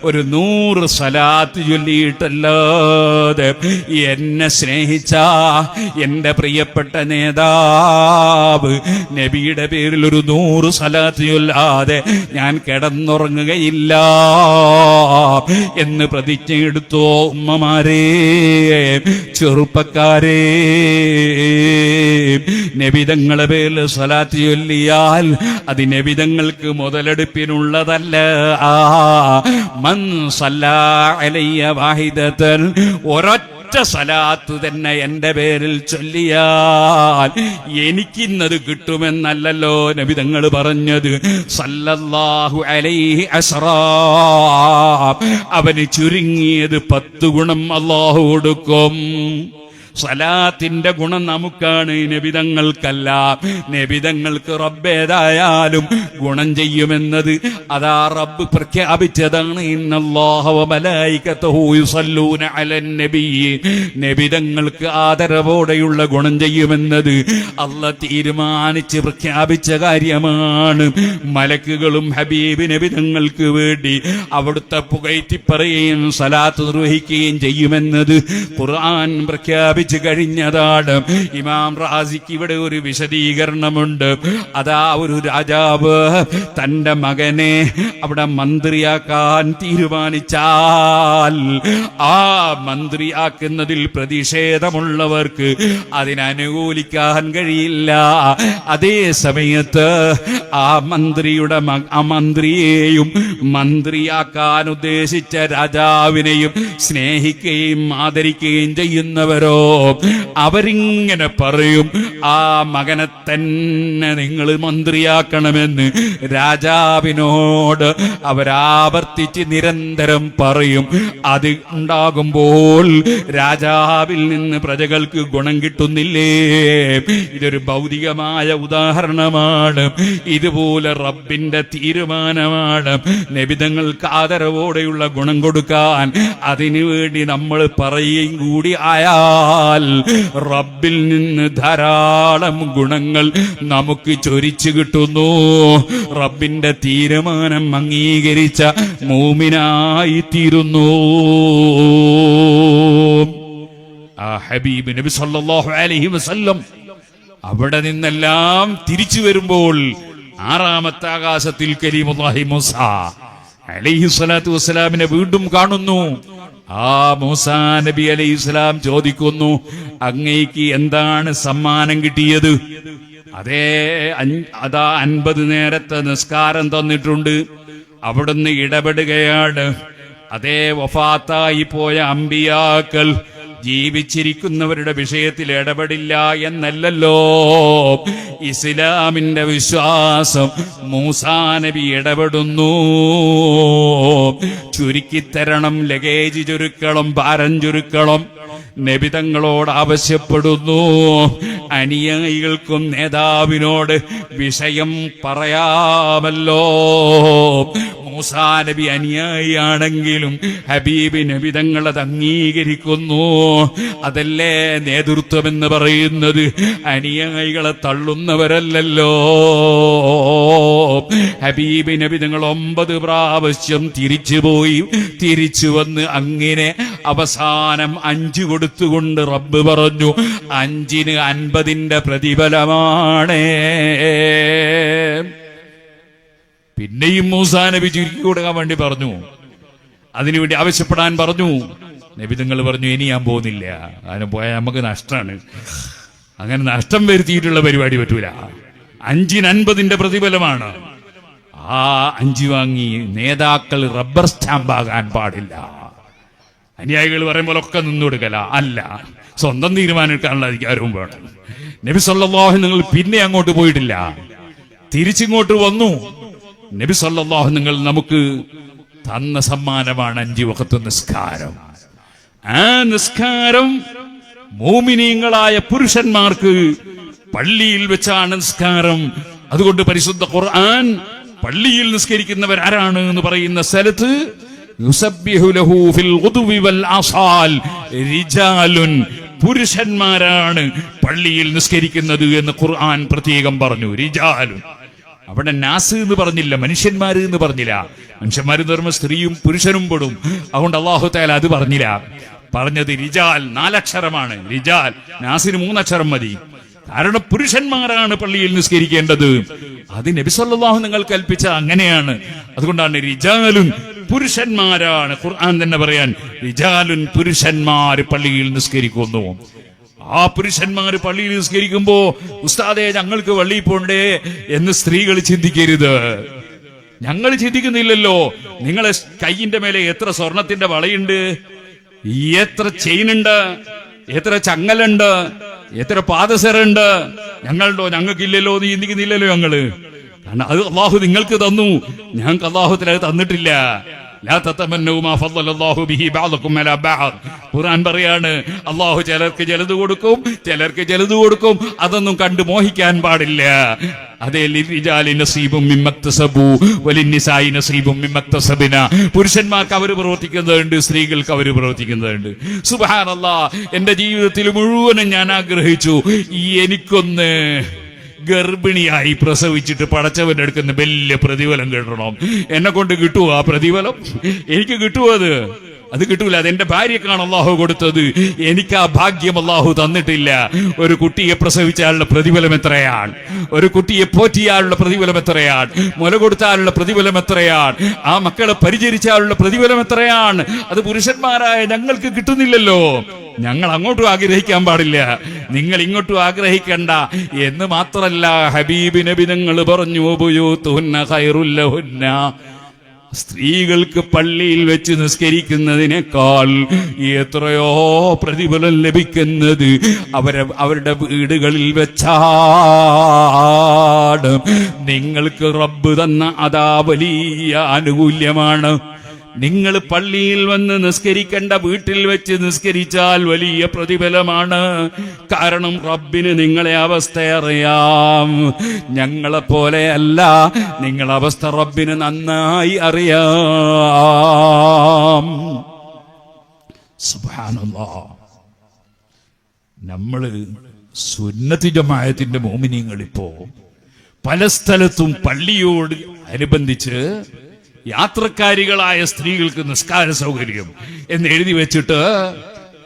ഒരു 100 സലാത്ത് ചൊല്ലിയിട്ടല്ലാതെ എന്നെ സ്നേഹിച്ച എന്റെ പ്രിയപ്പെട്ട നേതാവ് നബിയുടെ പേരിൽ ഒരു 100 സലാത്ത് ചൊല്ലാതെ ഞാൻ കിടന്നുറങ്ങുകയില്ല എന്ന് പ്രതിജ്ഞയെടുത്തോ ഉമ്മമാരെ, ചെറുപ്പക്കാരെ. നബിതങ്ങളെ പേരിൽ സലാത്ത് ചൊല്ലിയാൽ അത് നബിതങ്ങൾക്ക് മുതലെടുപ്പിനുള്ളതല്ല. മൻ സല്ലാ അലയ്യ വാഹിദതൻ, ഒരൊറ്റ സലാത്ത് തന്നെ എന്റെ പേരിൽ ചൊല്ലിയാൽ എനിക്കിന്നത് കിട്ടുമെന്നല്ലല്ലോ നബിതങ്ങൾ പറഞ്ഞത്. സല്ലല്ലാഹു അലൈഹി അസ്റാ, അവന് ചുരുങ്ങിയത് 10 ഗുണം അല്ലാഹു കൊടുക്കും. സലാത്തിന്റെ ഗുണം നമുക്കാണ്, നബിതങ്ങൾക്കല്ല. നബിതങ്ങൾക്ക് റബ്ബേതായാലും ഗുണം ചെയ്യുമെന്നത് അതാ റബ്ബ് പ്രഖ്യാപിച്ചതാണ്. ഇന്നല്ലാഹ വ മലായികതഹു യുസല്ലൂന അലൻ നബി. നബിതങ്ങൾക്ക് ആദരവോടെയുള്ള ഗുണം ചെയ്യുമെന്നത് അല്ലാഹ് തീരുമാനിച്ച് പ്രഖ്യാപിച്ച കാര്യമാണ്. മലക്കുകളും ഹബീബ് നബിതങ്ങൾക്ക് വേണ്ടി അവിടുത്തെ പുകഴ്ത്തി പറയുകയും സലാത്ത് നിർവഹിക്കുകയും ചെയ്യുമെന്നത് ഖുർആൻ പ്രഖ്യാപിച്ചു കഴിഞ്ഞതാണ്. ഇമാം റാസിക്ക് ഇവിടെ ഒരു വിശദീകരണമുണ്ട്. അതാ ഒരു രാജാവ് തന്റെ മകനെ അവിടെ മന്ത്രിയാക്കാൻ തീരുമാനിച്ചാൽ ആ മന്ത്രിയാക്കുന്നതിൽ പ്രതിഷേധമുള്ളവർക്ക് അതിനനുകൂലിക്കാൻ കഴിയില്ല. അതേ സമയത്ത് ആ മന്ത്രിയെയും മന്ത്രിയാക്കാൻ ഉദ്ദേശിച്ച രാജാവിനെയും സ്നേഹിക്കുകയും ആദരിക്കുകയും ചെയ്യുന്നവരോ അവരിങ്ങനെ പറയും, ആ മകനെ തന്നെ നിങ്ങൾ മന്ത്രിയാക്കണമെന്ന് രാജാവിനോട് അവരാവർത്തിച്ച് നിരന്തരം പറയും. അത് ഉണ്ടാകുമ്പോൾ രാജാവിൽ നിന്ന് പ്രജകൾക്ക് ഗുണം കിട്ടുന്നില്ലേ? ഇതൊരു ഭൗതികമായ ഉദാഹരണമാണ്. ഇതുപോലെ റബ്ബിന്റെ തീരുമാനമാണ്. നബിതങ്ങൾക്ക് ആദരവോടെയുള്ള ഗുണം കൊടുക്കാൻ അതിനു വേണ്ടി നമ്മൾ പറയുകയും കൂടി ആയാൽ റബ്ബിൽ നിന്ന് ധാരാളം ഗുണങ്ങൾ നമുക്ക് ചൊരിച്ചു കിട്ടുന്നു. റബ്ബിന്റെ തീരുമാനം അംഗീകരിച്ച മൂമിനായി തീരുന്നു. ആ ഹബീബ് നബി സല്ലല്ലാഹു അലൈഹി വസല്ലം അവിടെ നിന്നെല്ലാം തിരിച്ചു വരുമ്പോൾ ആറാമത്തെ ആകാശത്തിൽ കലീമുല്ലാഹി മൂസ അലൈഹിസ്സലാത്തു വസ്സലാമിനെ വീണ്ടും കാണുന്നു. ആ മൂസാ നബി അലൈഹിസ്സലാം ചോദിക്കുന്നു, അങ്ങേക്ക് എന്താണ് സമ്മാനം കിട്ടിയത്? അതാ 50 നേരത്തെ നിസ്കാരം തന്നിട്ടുണ്ട്. അവിടുന്ന് ഇടപെടുകയാണ്. വഫാത്തായി പോയ അമ്പിയാക്കൾ ജീവിച്ചിരിക്കുന്നവരുടെ വിഷയത്തിൽ ഇടപെടില്ല എന്നല്ലല്ലോ ഇസ്ലാമിന്റെ വിശ്വാസം. മൂസാ നബി ഇടപെടുന്നു. ചുരുക്കിത്തരണം, ലഗേജ് ചുരുക്കണം, ഭാരം ചുരുക്കണം. നബിതങ്ങളോട് ആവശ്യപ്പെടുന്നു. അനുയായികൾക്കും നേതാവിനോട് വിഷയം പറയാമല്ലോ. മൂസാ നബി അനുയായിയാണെങ്കിലും ഹബീബ് നബിതങ്ങൾ അത് അംഗീകരിക്കുന്നു. അതല്ലേ നേതൃത്വമെന്ന് പറയുന്നത്. അനുയായികളെ തള്ളുന്നവരല്ലല്ലോ. ഹബീബ് നബിതങ്ങൾ 9 പ്രാവശ്യം തിരിച്ചുപോയി. തിരിച്ചു വന്ന് അങ്ങനെ അവസാനം 5 കൊടുത്തുകൊണ്ട് റബ്ബ് പറഞ്ഞു, 5-ന് 50ന്റെ പ്രതിഫലമാണ്. പിന്നെയും മൂസാ നബി ചുരുക്കി കൊടുക്കാൻ വേണ്ടി പറഞ്ഞു, അതിനുവേണ്ടി ആവശ്യപ്പെടാൻ പറഞ്ഞു. നബി തങ്ങൾ പറഞ്ഞു, ഇനി ഞാൻ പോകുന്നില്ല, അതിന് പോയാൽ നമുക്ക് നഷ്ടമാണ്. അങ്ങനെ നഷ്ടം വരുത്തിയിട്ടുള്ള പരിപാടി പറ്റൂല. 5-ന് 50ന്റെ പ്രതിഫലമാണ്. ആ 5 വാങ്ങി നേതാക്കൾ റബ്ബർ സ്റ്റാമ്പാകാൻ പാടില്ല. അനുയായികൾ പറയുമ്പോൾ ഒക്കെ നിന്നു കൊടുക്കല അല്ല, സ്വന്തം തീരുമാനം എടുക്കാനുള്ള അധികാരവും വേണം. നബി സല്ലല്ലാഹു നിങ്ങൾ പിന്നെ അങ്ങോട്ട് പോയിട്ടില്ല, തിരിച്ചിങ്ങോട്ട് വന്നു. നബി സല്ലല്ലാഹു നിങ്ങൾ നമുക്ക് തന്ന സമ്മാനമാണ് 5 വഖത്ത് നിസ്കാരം. ആ നിസ്കാരം മോമിനീങ്ങളായ പുരുഷന്മാർക്ക് പള്ളിയിൽ വെച്ചാണ് നിസ്കാരം. അതുകൊണ്ട് പരിശുദ്ധ ഖുർആൻ പള്ളിയിൽ നിസ്കരിക്കുന്നവർ ആരാണ് എന്ന് പറയുന്ന സ്ഥലത്ത് യുസബ്ബിഹു ലഹു ഫിൽ ഗുദുവി വൽ ആസാൽ റിജാലുൻ, പുരുഷന്മാരാണ് പള്ളിയിൽ നിസ്കരിക്കുന്നത് എന്ന് ഖുർആൻ പ്രത്യേകം പറഞ്ഞു. റിജാലുൻ, അവിടെ നാസ് എന്ന് പറഞ്ഞില്ല, മനുഷ്യന്മാര് എന്ന് പറഞ്ഞില്ല. മനുഷ്യന്മാരെന്ന് പറയുമ്പോൾ സ്ത്രീയും പുരുഷനും പെടും. അതുകൊണ്ട് അല്ലാഹു തആല അത് പറഞ്ഞില്ല. പറഞ്ഞത് റിജാൽ, 4 അക്ഷരമാണ്. റിജാൽ, നാസിന് 3 അക്ഷരം മതി. കാരണം പുരുഷന്മാരാണ് പള്ളിയിൽ നിസ്കരിക്കേണ്ടത്. അത് നബി സല്ലല്ലാഹു നിങ്ങൾ കൽപ്പിച്ച അങ്ങനെയാണ്. അതുകൊണ്ടാണ് റിജാലുൻ, പുരുഷന്മാരാണ്. ഖുർആൻ തന്നെ പറയാൻ റിജാലുൻ, പുരുഷന്മാര് പള്ളിയിൽ നിസ്കരിക്കുന്നു. ആ പുരുഷന്മാര് പള്ളിയിൽ നിസ്കരിക്കുമ്പോ ഉസ്താദേ ഞങ്ങൾക്ക് പള്ളിയിൽ പോണ്ടേ എന്ന് സ്ത്രീകൾ ചിന്തിക്കരുത്. ഞങ്ങൾ ചിന്തിക്കുന്നില്ലല്ലോ. നിങ്ങളെ കയ്യിന്റെ മേലെ എത്ര സ്വർണത്തിന്റെ വളയുണ്ട്, എത്ര ചെയിനുണ്ട്, എത്ര ചങ്ങലുണ്ട്, എത്ര പാദസരുണ്ട്. ഞങ്ങളുണ്ടോ? ഞങ്ങൾക്കില്ലല്ലോ എന്ന് ചിന്തിക്കുന്നില്ലല്ലോ ഞങ്ങള്. കാരണം അത് അള്ളാഹു നിങ്ങൾക്ക് തന്നു, ഞങ്ങൾക്ക് അള്ളാഹുത്തിൽ അത് തന്നിട്ടില്ല. ഖുർആൻ പറയാണ്, അള്ളാഹു ചിലർക്ക് ചിലത് കൊടുക്കും, ചിലർക്ക് ചിലത് കൊടുക്കും. അതൊന്നും കണ്ടു മോഹിക്കാൻ പാടില്ല. അതേ പുരുഷന്മാർക്ക് അവർ പ്രവർത്തിക്കുന്നതുണ്ട്, സ്ത്രീകൾക്ക് അവർ പ്രവർത്തിക്കുന്നതുണ്ട്. സുബ്ഹാനല്ലാഹ്, എന്റെ ജീവിതത്തിൽ മുഴുവനും ഞാൻ ആഗ്രഹിച്ചു എനിക്കൊന്ന് ഗർഭിണിയായി പ്രസവിച്ചിട്ട് പടച്ചവന്റെ അടുക്കുന്ന വലിയ പ്രതിഫലം കിട്ടണം. എന്നെ കൊണ്ട് കിട്ടുമോ ആ പ്രതിഫലം? എനിക്ക് കിട്ടുമോ? അത് കിട്ടൂല. അതെന്റെ ഭാര്യക്കാണ് അള്ളാഹു കൊടുത്തത്. എനിക്ക് ആ ഭാഗ്യം അള്ളാഹു തന്നിട്ടില്ല. ഒരു കുട്ടിയെ പ്രസവിച്ചാലുള്ള പ്രതിഫലം എത്രയാണ്? ഒരു കുട്ടിയെ പോറ്റിയാലുള്ള പ്രതിഫലം എത്രയാണ്? മുല കൊടുത്താലുള്ള പ്രതിഫലം എത്രയാണ്? ആ മക്കളെ പരിചരിച്ചാലുള്ള പ്രതിഫലം എത്രയാണ്? അത് പുരുഷന്മാരായ ഞങ്ങൾക്ക് കിട്ടുന്നില്ലല്ലോ. ഞങ്ങൾ അങ്ങോട്ടും ആഗ്രഹിക്കാൻ പാടില്ല, നിങ്ങൾ ഇങ്ങോട്ടും ആഗ്രഹിക്കണ്ട എന്ന് മാത്രല്ല, ഹബീബ് നബി തങ്ങൾ പറഞ്ഞു, ബുയൂതുഹുന്ന ഖൈറുൽ ലഹുന്ന, സ്ത്രീകൾക്ക് പള്ളിയിൽ വെച്ച് നിസ്കരിക്കുന്നതിനേക്കാൾ എത്രയോ പ്രതിഫലം ലഭിക്കുന്നത് അവരുടെ വീടുകളിൽ വെച്ചാണ്. നിങ്ങൾക്ക് റബ്ബ് തന്ന അതാ വലിയ ആനുകൂല്യമാണ്. നിങ്ങൾ പള്ളിയിൽ വന്ന് നിസ്കരിക്കേണ്ട വീട്ടിൽ വെച്ച് നിസ്കരിച്ചാൽ വലിയ പ്രതിഫലമാണ്. കാരണം റബ്ബിന് നിങ്ങളെ അവസ്ഥ അറിയാം. ഞങ്ങളെപ്പോലെയല്ല, നിങ്ങളെ അവസ്ഥ റബ്ബിന് നന്നായി അറിയാം. സുബ്ഹാനല്ലാഹ്. നമ്മള് സുന്നത്ത് ജമാഅത്തിന്റെ മോമിനീങ്ങൾ ഇപ്പോ പല സ്ഥലത്തും പള്ളിയോട് അനുബന്ധിച്ച് യാത്രക്കാരികളായ സ്ത്രീകൾക്ക് നിസ്കാര സൗകര്യം എന്ന് എഴുതി വെച്ചിട്ട്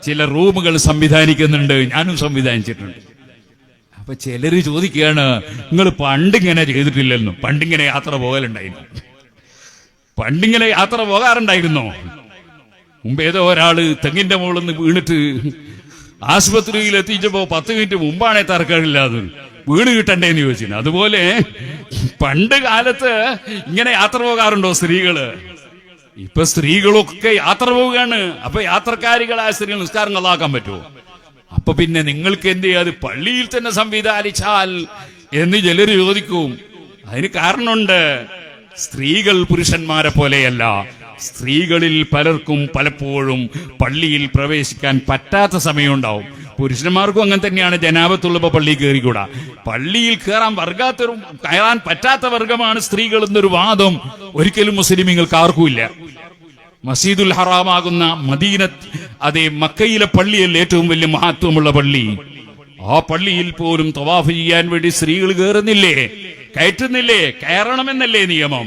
ചില റൂമുകൾ സംവിധാനിക്കുന്നുണ്ട്. ഞാനും സംവിധാനിച്ചിട്ടുണ്ട്. അപ്പൊ ചിലര് ചോദിക്കുകയാണ്, നിങ്ങൾ പണ്ടിങ്ങനെ ചെയ്തിട്ടില്ലെന്നു. പണ്ടിങ്ങനെ യാത്ര പോകാറുണ്ടായിരുന്നോ? മുമ്പ് ഏതോ ഒരാള് തെങ്ങിന്റെ മുകളിൽ നിന്ന് വീണിട്ട് ആശുപത്രിയിൽ എത്തിച്ചപ്പോ 10 മിനിറ്റ് മുമ്പാണേ തറക്കാറില്ലാതെ വീട് കിട്ടണ്ടേന്ന് ചോദിച്ചു. അതുപോലെ പണ്ട് കാലത്ത് ഇങ്ങനെ യാത്ര പോകാറുണ്ടോ സ്ത്രീകള്? ഇപ്പൊ സ്ത്രീകളൊക്കെ യാത്ര പോവുകയാണ്. അപ്പൊ യാത്രക്കാരികളായ സ്ത്രീകൾ നിസ്കാരം കളാക്കാൻ പറ്റുമോ? അപ്പൊ പിന്നെ നിങ്ങൾക്ക് എന്ത് ചെയ്യാതെ പള്ളിയിൽ തന്നെ സംവിധാനിച്ചാൽ എന്ന് ചിലര് ചോദിക്കും. അതിന് കാരണമുണ്ട്. സ്ത്രീകൾ പുരുഷന്മാരെ പോലെയല്ല. സ്ത്രീകളിൽ പലർക്കും പലപ്പോഴും പള്ളിയിൽ പ്രവേശിക്കാൻ പറ്റാത്ത സമയമുണ്ടാവും. പുരുഷന്മാർക്കും അങ്ങനെ തന്നെയാണ്. ജനാപത്തുള്ളപ്പോ പള്ളിയിൽ കയറിക്കൂടാ. പള്ളിയിൽ കയറാൻ പറ്റാത്ത വർഗമാണ് സ്ത്രീകൾ എന്നൊരു വാദം ഒരിക്കലും മുസ്ലിമീങ്ങൾക്ക് ആർക്കുമില്ല. മസ്ജിദുൽ ഹറാമാകുന്ന മക്കയിലെ പള്ളിയല്ലേ ഏറ്റവും വലിയ മഹത്വമുള്ള പള്ളി. ആ പള്ളിയിൽ പോലും തവാഫ് ചെയ്യാൻ വേണ്ടി സ്ത്രീകൾ കയറ്റുന്നില്ലേ? കയറണമെന്നല്ലേ നിയമം?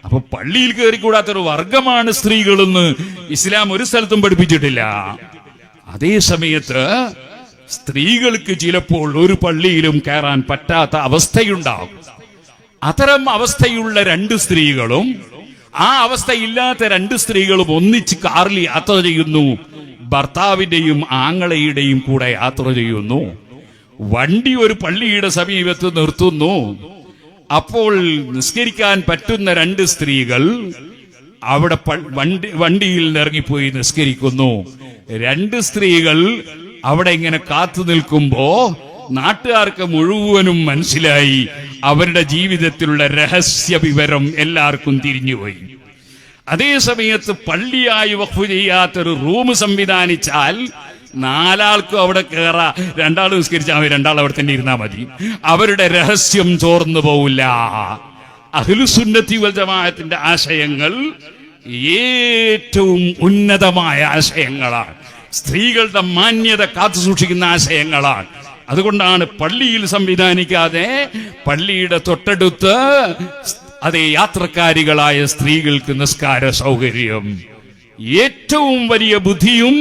അപ്പൊ പള്ളിയിൽ കയറിക്കൂടാത്തൊരു വർഗമാണ് സ്ത്രീകളെന്ന് ഇസ്ലാം ഒരു സ്ഥലത്തും പഠിപ്പിച്ചിട്ടില്ല. അതേ സമയത്ത് സ്ത്രീകൾക്ക് ചിലപ്പോൾ ഒരു പള്ളിയിലും കയറാൻ പറ്റാത്ത അവസ്ഥയുണ്ടാകും. അത്തരം അവസ്ഥയുള്ള 2 സ്ത്രീകളും ആ അവസ്ഥയില്ലാത്ത 2 സ്ത്രീകളും ഒന്നിച്ച് കാറിൽ യാത്ര ചെയ്യുന്നു. ഭർത്താവിന്റെയും ആങ്ങളയുടെയും കൂടെ യാത്ര ചെയ്യുന്നു. വണ്ടി ഒരു പള്ളിയുടെ സമീപത്ത് നിർത്തുന്നു. അപ്പോൾ നിസ്കരിക്കാൻ പറ്റുന്ന 2 സ്ത്രീകൾ അവിടെ വണ്ടിയിൽ ഇറങ്ങിപ്പോയി നിസ്കരിക്കുന്നു. 2 സ്ത്രീകൾ അവിടെ ഇങ്ങനെ കാത്തു നിൽക്കുമ്പോ നാട്ടുകാർക്ക് മുഴുവനും മനസ്സിലായി അവരുടെ ജീവിതത്തിലുള്ള രഹസ്യ വിവരം എല്ലാവർക്കും തിരിഞ്ഞുപോയി. അതേ സമയത്ത് പള്ളിയായി വഖഫ് ചെയ്യാത്തൊരു റൂം സംവിധാനിച്ചാൽ 4 ആൾക്കും അവിടെ കയറാ. 2 ആൾ നിസ്കരിച്ചാൽ 2 ആൾ അവിടെ തന്നെ ഇരുന്നാൽ മതി. അവരുടെ രഹസ്യം ചോർന്നു പോവില്ല. അഹ്ലുസുന്നത്തി വൽ ജമാഅത്തിന്റെ ആശയങ്ങൾ ഏറ്റവും ഉന്നതമായ ആശയങ്ങളാണ്. സ്ത്രീകളുടെ മാന്യത കാത്തു സൂക്ഷിക്കുന്ന ആശയങ്ങളാണ്. അതുകൊണ്ടാണ് പള്ളിയിൽ സംവിധാനിക്കാതെ പള്ളിയുടെ തൊട്ടടുത്ത് യാത്രക്കാരികളായ സ്ത്രീകൾക്ക് നിസ്കാര സൗകര്യം. ഏറ്റവും വലിയ ബുദ്ധിയും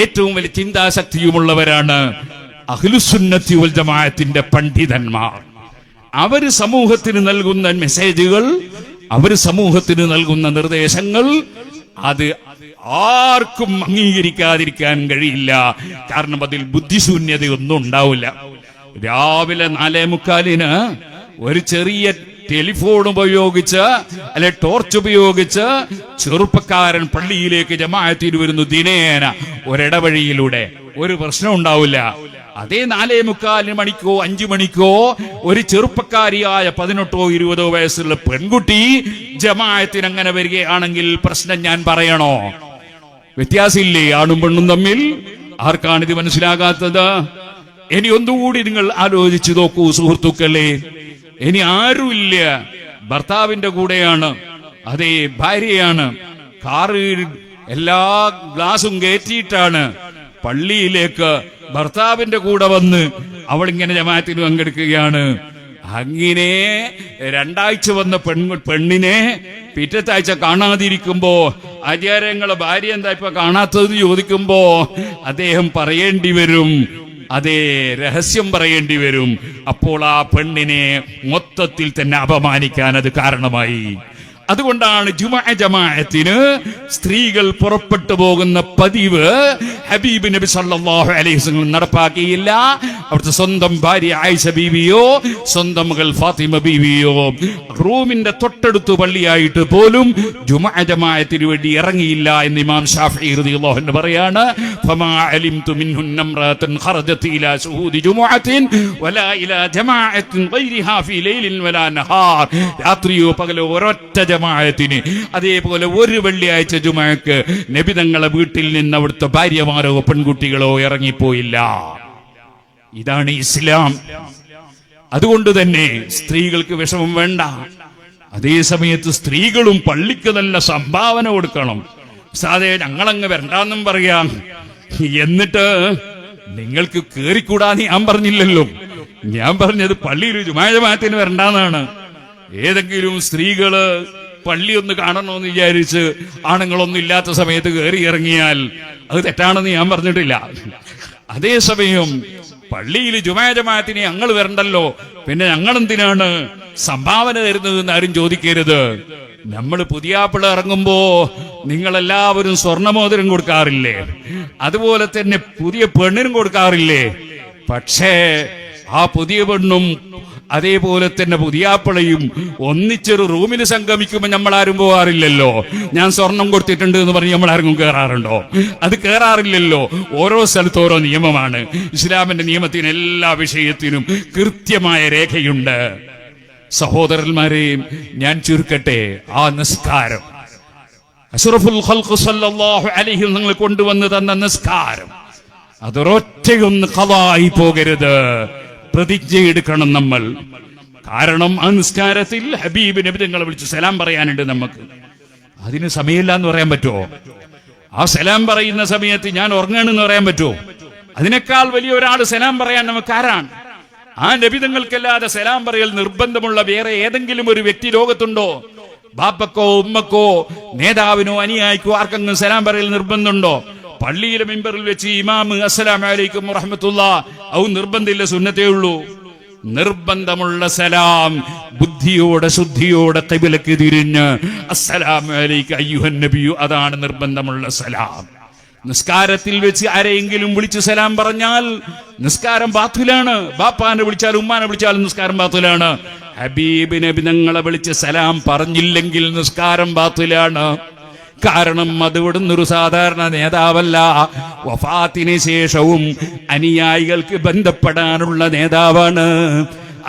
ഏറ്റവും വലിയ ചിന്താശക്തിയുമുള്ളവരാണ് അഹ്ലുസുന്നത്തി വൽ ജമാഅത്തിന്റെ പണ്ഡിതന്മാർ. അവര് സമൂഹത്തിന് നൽകുന്ന മെസ്സേജുകൾ, അവര് സമൂഹത്തിന് നൽകുന്ന നിർദ്ദേശങ്ങൾ അത് ആർക്കും അംഗീകരിക്കാതിരിക്കാൻ കഴിയില്ല. കാരണം അതിൽ ബുദ്ധിശൂന്യതയൊന്നും ഉണ്ടാവില്ല. രാവിലെ 4:45 ഒരു ചെറിയ ടെലിഫോൺ ഉപയോഗിച്ച് അല്ലെ ടോർച്ച് ഉപയോഗിച്ച് ചെറുപ്പക്കാരൻ പള്ളിയിലേക്ക് ജമാഅത്തിന് വരുന്നു. ദിനേന ഒരിടവഴിയിലൂടെ ഒരു പ്രശ്നം ഉണ്ടാവില്ല. അതേ 4:45 മണിക്കോ 5 മണിക്കോ ഒരു ചെറുപ്പക്കാരിയായ 18 or 20 വയസ്സുള്ള പെൺകുട്ടി ജമാഅത്തിന് അങ്ങനെ വരികയാണെങ്കിൽ പ്രശ്നം ഞാൻ പറയണോ? വ്യത്യാസമില്ലേ ആണും പെണ്ണും തമ്മിൽ? ആർക്കാണിത് മനസ്സിലാകാത്തത്? ഇനി ഒന്നുകൂടി നിങ്ങൾ ആലോചിച്ചു നോക്കൂ സുഹൃത്തുക്കളെ. ഇനി ആരുമില്ല, ഭർത്താവിന്റെ കൂടെയാണ്, അതേ ഭാര്യയാണ്, കാറിൽ എല്ലാ ഗ്ലാസും കയറ്റിയിട്ടാണ് പള്ളിയിലേക്ക് ഭർത്താവിന്റെ കൂടെ വന്ന് അവളിങ്ങനെ ജമാഅത്തിന് പങ്കെടുക്കുകയാണ്. അങ്ങനെ 2 ആഴ്ച വന്ന പെണ്ണിനെ പിറ്റത്തെ ആഴ്ച കാണാതിരിക്കുമ്പോ ആചാര്യങ്ങളെ ഭാര്യ എന്താ ഇപ്പൊ കാണാത്തത് ചോദിക്കുമ്പോ അദ്ദേഹം പറയേണ്ടി വരും, അതേ രഹസ്യം പറയേണ്ടി വരും. അപ്പോൾ ആ പെണ്ണിനെ മൊത്തത്തിൽ തന്നെ അപമാനിക്കാൻ അത് കാരണമായി. അതുകൊണ്ടാണ് ജമാഅത്തിന് സ്ത്രീകൾ പുറപ്പെട്ടു പോകുന്ന പതിവ് ഹബീബ് നബി സല്ലല്ലാഹു അലൈഹി വസല്ലം നടപ്പാക്കിയില്ല. അവിടുത്തെ സ്വന്തം ഭാര്യ ആയിഷ ബീവിയോ സ്വന്തം മകൾ ഫാത്തിമ ബീവിയോ റൂമിന്റെ തൊട്ടടുത്ത് പള്ളിയായിട്ട് പോലും ജുമുഅ ജമാഅത്തിന് വേണ്ടി ഇറങ്ങിയില്ല എന്ന് ഇമാം ശാഫിഈ റളിയല്ലാഹു അൻഹു പറയാണ്. ഫമാ അലിംതു മിൻഹുന്ന ഇംറഅതൻ ഖറജത് ഇലാ ശുഹൂദി ജുമുഅത്തിൻ വലാ ഇലാ ജമാഅത്തിൻ ഗൈരിഹാ ഫീ ലൈലിൻ വലാ നഹാർ. രാത്രിയോ പകലോ ഒരൊറ്റ ജമാഅത്തിന്, അതേപോലെ ഒരു വെള്ളിയാഴ്ച ജുമുഅക്ക് നബി തങ്ങളുടെ വീട്ടിൽ നിന്ന് അവിടുത്തെ ഭാര്യമാരോ പെൺകുട്ടികളോ ഇറങ്ങിപ്പോയില്ല. ഇതാണ് ഇസ്ലാം. അതുകൊണ്ട് തന്നെ സ്ത്രീകൾക്ക് വിഷമം വേണ്ട. അതേ സമയത്ത് സ്ത്രീകളും പള്ളിക്ക് നല്ല സംഭാവന കൊടുക്കണം. സാധേ ഞങ്ങളങ്ങ് വരണ്ടാന്നും പറയാം, എന്നിട്ട് നിങ്ങൾക്ക് കേറിക്കൂടാന്ന് ഞാൻ പറഞ്ഞില്ലല്ലോ. ഞാൻ പറഞ്ഞത് പള്ളിയിൽ ജുമുഅ ജമാഅത്തിന് വരണ്ടാന്നാണ്. ഏതെങ്കിലും സ്ത്രീകള് പള്ളി ഒന്ന് കാണണമെന്ന് വിചാരിച്ച് ആണുങ്ങളൊന്നും ഇല്ലാത്ത സമയത്ത് കയറി ഇറങ്ങിയാൽ അത് തെറ്റാണെന്ന് ഞാൻ പറഞ്ഞിട്ടില്ല. അതേസമയം പള്ളിയിൽ ജുമുഅ ജമാഅത്തിന് ഞങ്ങൾ വരണ്ടല്ലോ, പിന്നെ ഞങ്ങളെന്തിനാണ് സംഭാവന തരുന്നതെന്ന് ആരും ചോദിക്കരുത്. നമ്മൾ പുതിയാപ്പിള ഇറങ്ങുമ്പോ നിങ്ങളെല്ലാവരും സ്വർണമോതിരം കൊടുക്കാറില്ലേ? അതുപോലെ തന്നെ പുതിയ പെണ്ണിനും കൊടുക്കാറില്ലേ? പക്ഷേ ആ പുതിയ പെണ്ണും അതേപോലെ തന്നെ പുതിയാപ്പിളയും ഒന്നിച്ചൊരു റൂമിന് സംഗമിക്കുമ്പോൾ നമ്മൾ ആരും പോകാറില്ലല്ലോ. ഞാൻ സ്വർണം കൊടുത്തിട്ടുണ്ട് എന്ന് പറഞ്ഞ് നമ്മൾ ആർക്കും കയറാറുണ്ടോ? അത് കയറാറില്ലല്ലോ. ഓരോ സ്ഥലത്ത് ഓരോ നിയമമാണ്. ഇസ്ലാമിന്റെ നിയമത്തിന് എല്ലാ വിഷയത്തിനും കൃത്യമായ രേഖയുണ്ട്. സഹോദരന്മാരെ, ഞാൻ ചുരുക്കട്ടെ, ആ നിസ്കാരം അഷ്റഫുൽ ഖൽഖ് സല്ലല്ലാഹു അലൈഹി നിങ്ങൾ കൊണ്ടുവന്ന് തന്ന നിസ്കാരം അതൊരൊറ്റയൊന്ന് ഖളായി പോകരുത്. പ്രതിജ്ഞയെടുക്കണം നമ്മൾ. കാരണം ആ നിസ്കാരത്തിൽ ഹബീബ് നബി തങ്ങളെ വിളിച്ച് സലാം പറയാനുണ്ട്. നമുക്ക് അതിന് സമയമില്ല എന്ന് പറയാൻ പറ്റുമോ? ആ സലാം പറയുന്ന സമയത്ത് ഞാൻ ഉറങ്ങാണെന്ന് പറയാൻ പറ്റുമോ? അതിനേക്കാൾ വലിയ ഒരാൾ സലാം പറയാൻ നമുക്ക് ആരാണ്? ആ നബി തങ്ങൾക്കല്ലാതെ സലാം പറയൽ നിർബന്ധമുള്ള വേറെ ഏതെങ്കിലും ഒരു വ്യക്തി ലോകത്തുണ്ടോ? ബാപ്പക്കോ ഉമ്മക്കോ നേതാവിനോ അനുയായിക്കോ ആർക്കെങ്കിലും സലാം പറയൽ നിർബന്ധമുണ്ടോ? പള്ളിയിലെ മിമ്പറിൽ വെച്ച് ഇമാം അസ്സലാമു അലൈക്കും വറഹ്മത്തുള്ളാഹ് ഔ നിർബന്ധമില്ല, സുന്നത്തേ ഉള്ളൂ. നിർബന്ധമുള്ള സലാം ബുദ്ധിയോടെ ശുദ്ധിയോടെ ഖിബലക്ക് തിരിഞ്ഞ് അസ്സലാമു അലൈക അയ്യുഹൻ നബിയു, അതാണ് നിർബന്ധമുള്ള സലാം. നിസ്കാരത്തിൽ വെച്ച് ആരെയെങ്കിലും വിളിച്ച് സലാം പറഞ്ഞാൽ നിസ്കാരം ബാത്തിലാണ്. ബാപ്പാനെ വിളിച്ചാലും ഉമ്മാനെ വിളിച്ചാലും നിസ്കാരം ബാത്തിലാണ്. ഹബീബ് നബി തങ്ങളെ വിളിച്ച് സലാം പറഞ്ഞില്ലെങ്കിൽ നിസ്കാരം ബാത്തിലാണ്. കാരണം അത് ഇവിടുന്നൊരു സാധാരണ നേതാവല്ല, വഫാത്തിന് ശേഷവും അനുയായികൾക്ക് ബന്ധപ്പെടാനുള്ള നേതാവാണ്.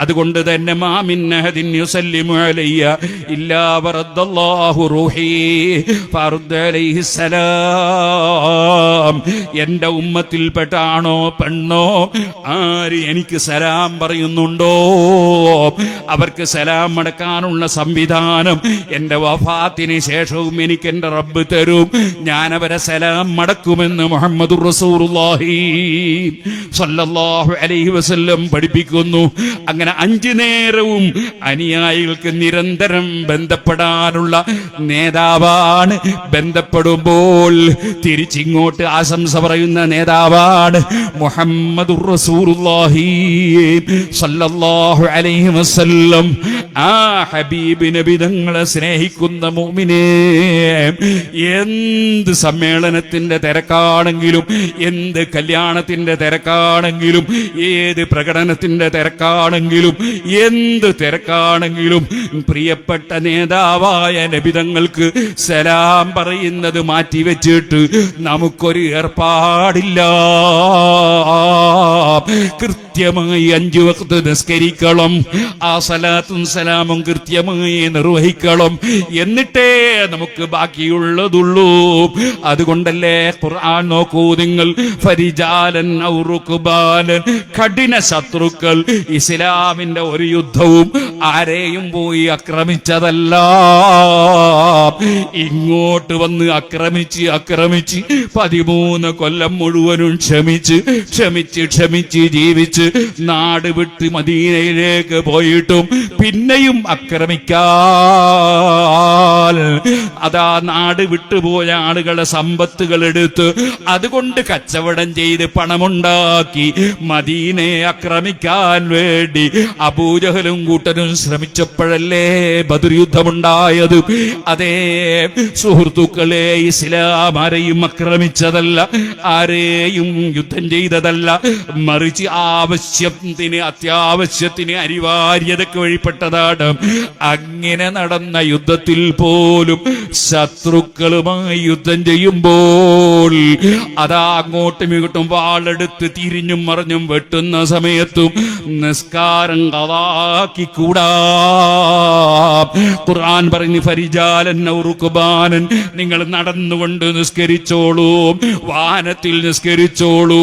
അതുകൊണ്ട് തന്നെ മാമിൻ അഹദിൻ യുസല്ലിമു അലയ്യ ഇല്ലാ വറദ്ദല്ലാഹു റൂഹി ഫറദ്ദ അലൈഹി സലാം. എന്റെ ഉമ്മത്തിൽപ്പെട്ട ആണോ പെണ്ണോ ആര് എനിക്ക് സലാം പറയുന്നുണ്ടോ അവർക്ക് സലാം മടക്കാനുള്ള സംവിധാനം എന്റെ വഫാത്തിന് ശേഷവും എനിക്ക് എന്റെ റബ്ബ് തരും. ഞാൻ അവരെ സലാം മടക്കുമെന്ന് മുഹമ്മദുർ റസൂലുള്ളാഹി സ്വല്ലല്ലാഹു അലൈഹി വസല്ലം പഠിപ്പിക്കുന്നു. അങ്ങനെ 5 നേരവും അനുയായികൾക്ക് നിരന്തരം ബന്ധപ്പെടാനുള്ള നേതാവാണ്. ബന്ധപ്പെടുമ്പോൾ തിരിച്ചിങ്ങോട്ട് ആശംസ പറയുന്ന നേതാവാണ് മുഹമ്മദുർ റസൂലുള്ളാഹി സ്വല്ലല്ലാഹു അലൈഹി വസല്ലം. ആ ഹബീബ് നബി തങ്ങളെ സ്നേഹിക്കുന്ന മുഅ്മിനേ, എന്ത് സമ്മേളനത്തിന്റെ തിരക്കാണെങ്കിലും, എന്ത് കല്യാണത്തിന്റെ തിരക്കാണെങ്കിലും, ഏത് പ്രകടനത്തിന്റെ തിരക്കാണെങ്കിലും, എന്ത് തിരക്കാണെങ്കിലും പ്രിയപ്പെട്ട നേതാവായ നബി തങ്ങൾക്ക് സലാം പറയുന്നത് മാറ്റിവെച്ചിട്ട് നമുക്കൊരു ഏർപ്പാടില്ല. കൃത്യമായി 5 വഖ്ത് നിസ്കരിക്കണം. ആ സലാത്തും സലാമും കൃത്യമായി നിർവഹിക്കണം. എന്നിട്ടേ നമുക്ക് ബാക്കിയുള്ളതുള്ളൂ. അതുകൊണ്ടല്ലേ ഖുർആൻ നോക്കൂ നിങ്ങൾ, ഫരിജാലൻ ഔ റുക്ബാലൻ, കഠിന ശത്രുക്കൾ. ഇസ്ലാമിന്റെ ഒരു യുദ്ധവും ആരെയും പോയി ആക്രമിച്ചതല്ല. ഇങ്ങോട്ട് വന്ന് ആക്രമിച്ച് 13 കൊല്ലം മുഴുവനും ക്ഷമിച്ച് ജീവിച്ച് നാട് വിട്ട് മദീനയിലേക്ക് പോയിട്ടും പിന്നെ പിന്നെയും ആക്രമിക്കാൻ അതാ നാട് വിട്ടുപോയ ആളുകളെ സമ്പത്തുകൾ എടുത്ത് അതുകൊണ്ട് കച്ചവടം ചെയ്ത് പണമുണ്ടാക്കി മദീനയെ ആക്രമിക്കാൻ വേണ്ടി അബൂജഹലും കൂട്ടരും ശ്രമിച്ചപ്പോഴല്ലേ ബദർ യുദ്ധമുണ്ടായത്. അതേ സുഹൃത്തുക്കളെ, ഇസ്ലാം ആരെയും ആക്രമിച്ചതല്ല, ആരെയും യുദ്ധം ചെയ്തതല്ല, മറിച്ച് ആവശ്യത്തിന് അത്യാവശ്യത്തിന് അനിവാര്യതയ്ക്ക് വഴിപ്പെട്ടതാണ്. അങ്ങനെ നടന്ന യുദ്ധത്തിൽ പോലും ശത്രുക്കളുമായി യുദ്ധം ചെയ്യുമ്പോൾ അതാ അങ്ങോട്ടും ഇങ്ങോട്ടും വാളെടുത്ത് തിരിഞ്ഞും മറിഞ്ഞും വെട്ടുന്ന സമയത്തും നിസ്കാരം കളാക്കിക്കൂടാ. ഖുർആൻ പറഞ്ഞു ഫരിജാലൻ ഔ റുക്ബാനൻ, നിങ്ങൾ നടന്നുകൊണ്ട് നിസ്കരിച്ചോളൂ, വാഹനത്തിൽ നിസ്കരിച്ചോളൂ,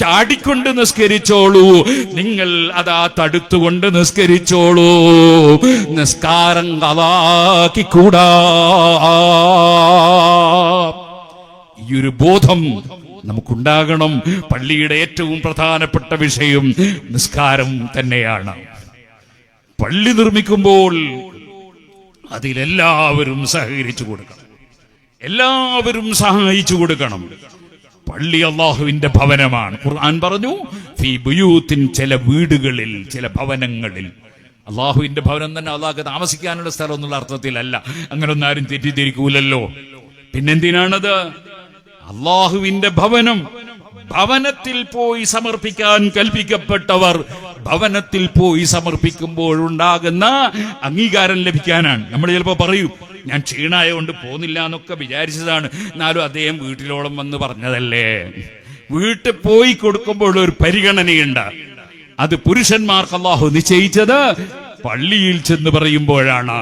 ചാടിക്കൊണ്ട് നിസ്കരിച്ചോളൂ, നിങ്ങൾ അതാ തടുത്തുകൊണ്ട് നിസ്കരിച്ചോളൂ, നിസ്കാരം കളാക്കിക്കൂടാ. ഈ ഒരു ബോധം നമുക്കുണ്ടാകണം. പള്ളിയുടെ ഏറ്റവും പ്രധാനപ്പെട്ട വിഷയം നിസ്കാരം തന്നെയാണ്. പള്ളി നിർമ്മിക്കുമ്പോൾ അതിലെല്ലാവരും സഹകരിച്ചു കൊടുക്കണം, എല്ലാവരും സഹായിച്ചു കൊടുക്കണം. പള്ളി അള്ളാഹുവിന്റെ ഭവനമാണ്. ഖുർആൻ പറഞ്ഞു ഫീ ബുയൂത്തിൻ, ചില വീടുകളിൽ, ചില ഭവനങ്ങളിൽ. അള്ളാഹുവിന്റെ ഭവനം തന്നെ അള്ളാഹ് താമസിക്കാനുള്ള സ്ഥലം എന്നുള്ള അർത്ഥത്തിലല്ല, അങ്ങനൊന്നും ആരും തെറ്റിദ്ധരിക്കൂലല്ലോ. പിന്നെന്തിനാണത്? അള്ളാഹുവിന്റെ ഭവനം. ഭവനത്തിൽ പോയി സമർപ്പിക്കാൻ കൽപ്പിക്കപ്പെട്ടവർ ഭവനത്തിൽ പോയി സമർപ്പിക്കുമ്പോഴുണ്ടാകുന്ന അംഗീകാരം ലഭിക്കാനാണ്. നമ്മൾ ചിലപ്പോൾ പറയും ഞാൻ ക്ഷീണായ കൊണ്ട് പോകുന്നില്ല എന്നൊക്കെ വിചാരിച്ചതാണ്, എന്നാലും അദ്ദേഹം വീട്ടിലോളം വന്ന് പറഞ്ഞതല്ലേ. വീട്ടിൽ പോയി കൊടുക്കുമ്പോൾ ഒരു പരിഗണനയുണ്ട്. അത് പുരുഷന്മാർക്ക് അല്ലാഹു നിശ്ചയിച്ചത് പള്ളിയിൽ ചെന്ന് പറയുമ്പോഴാണ്.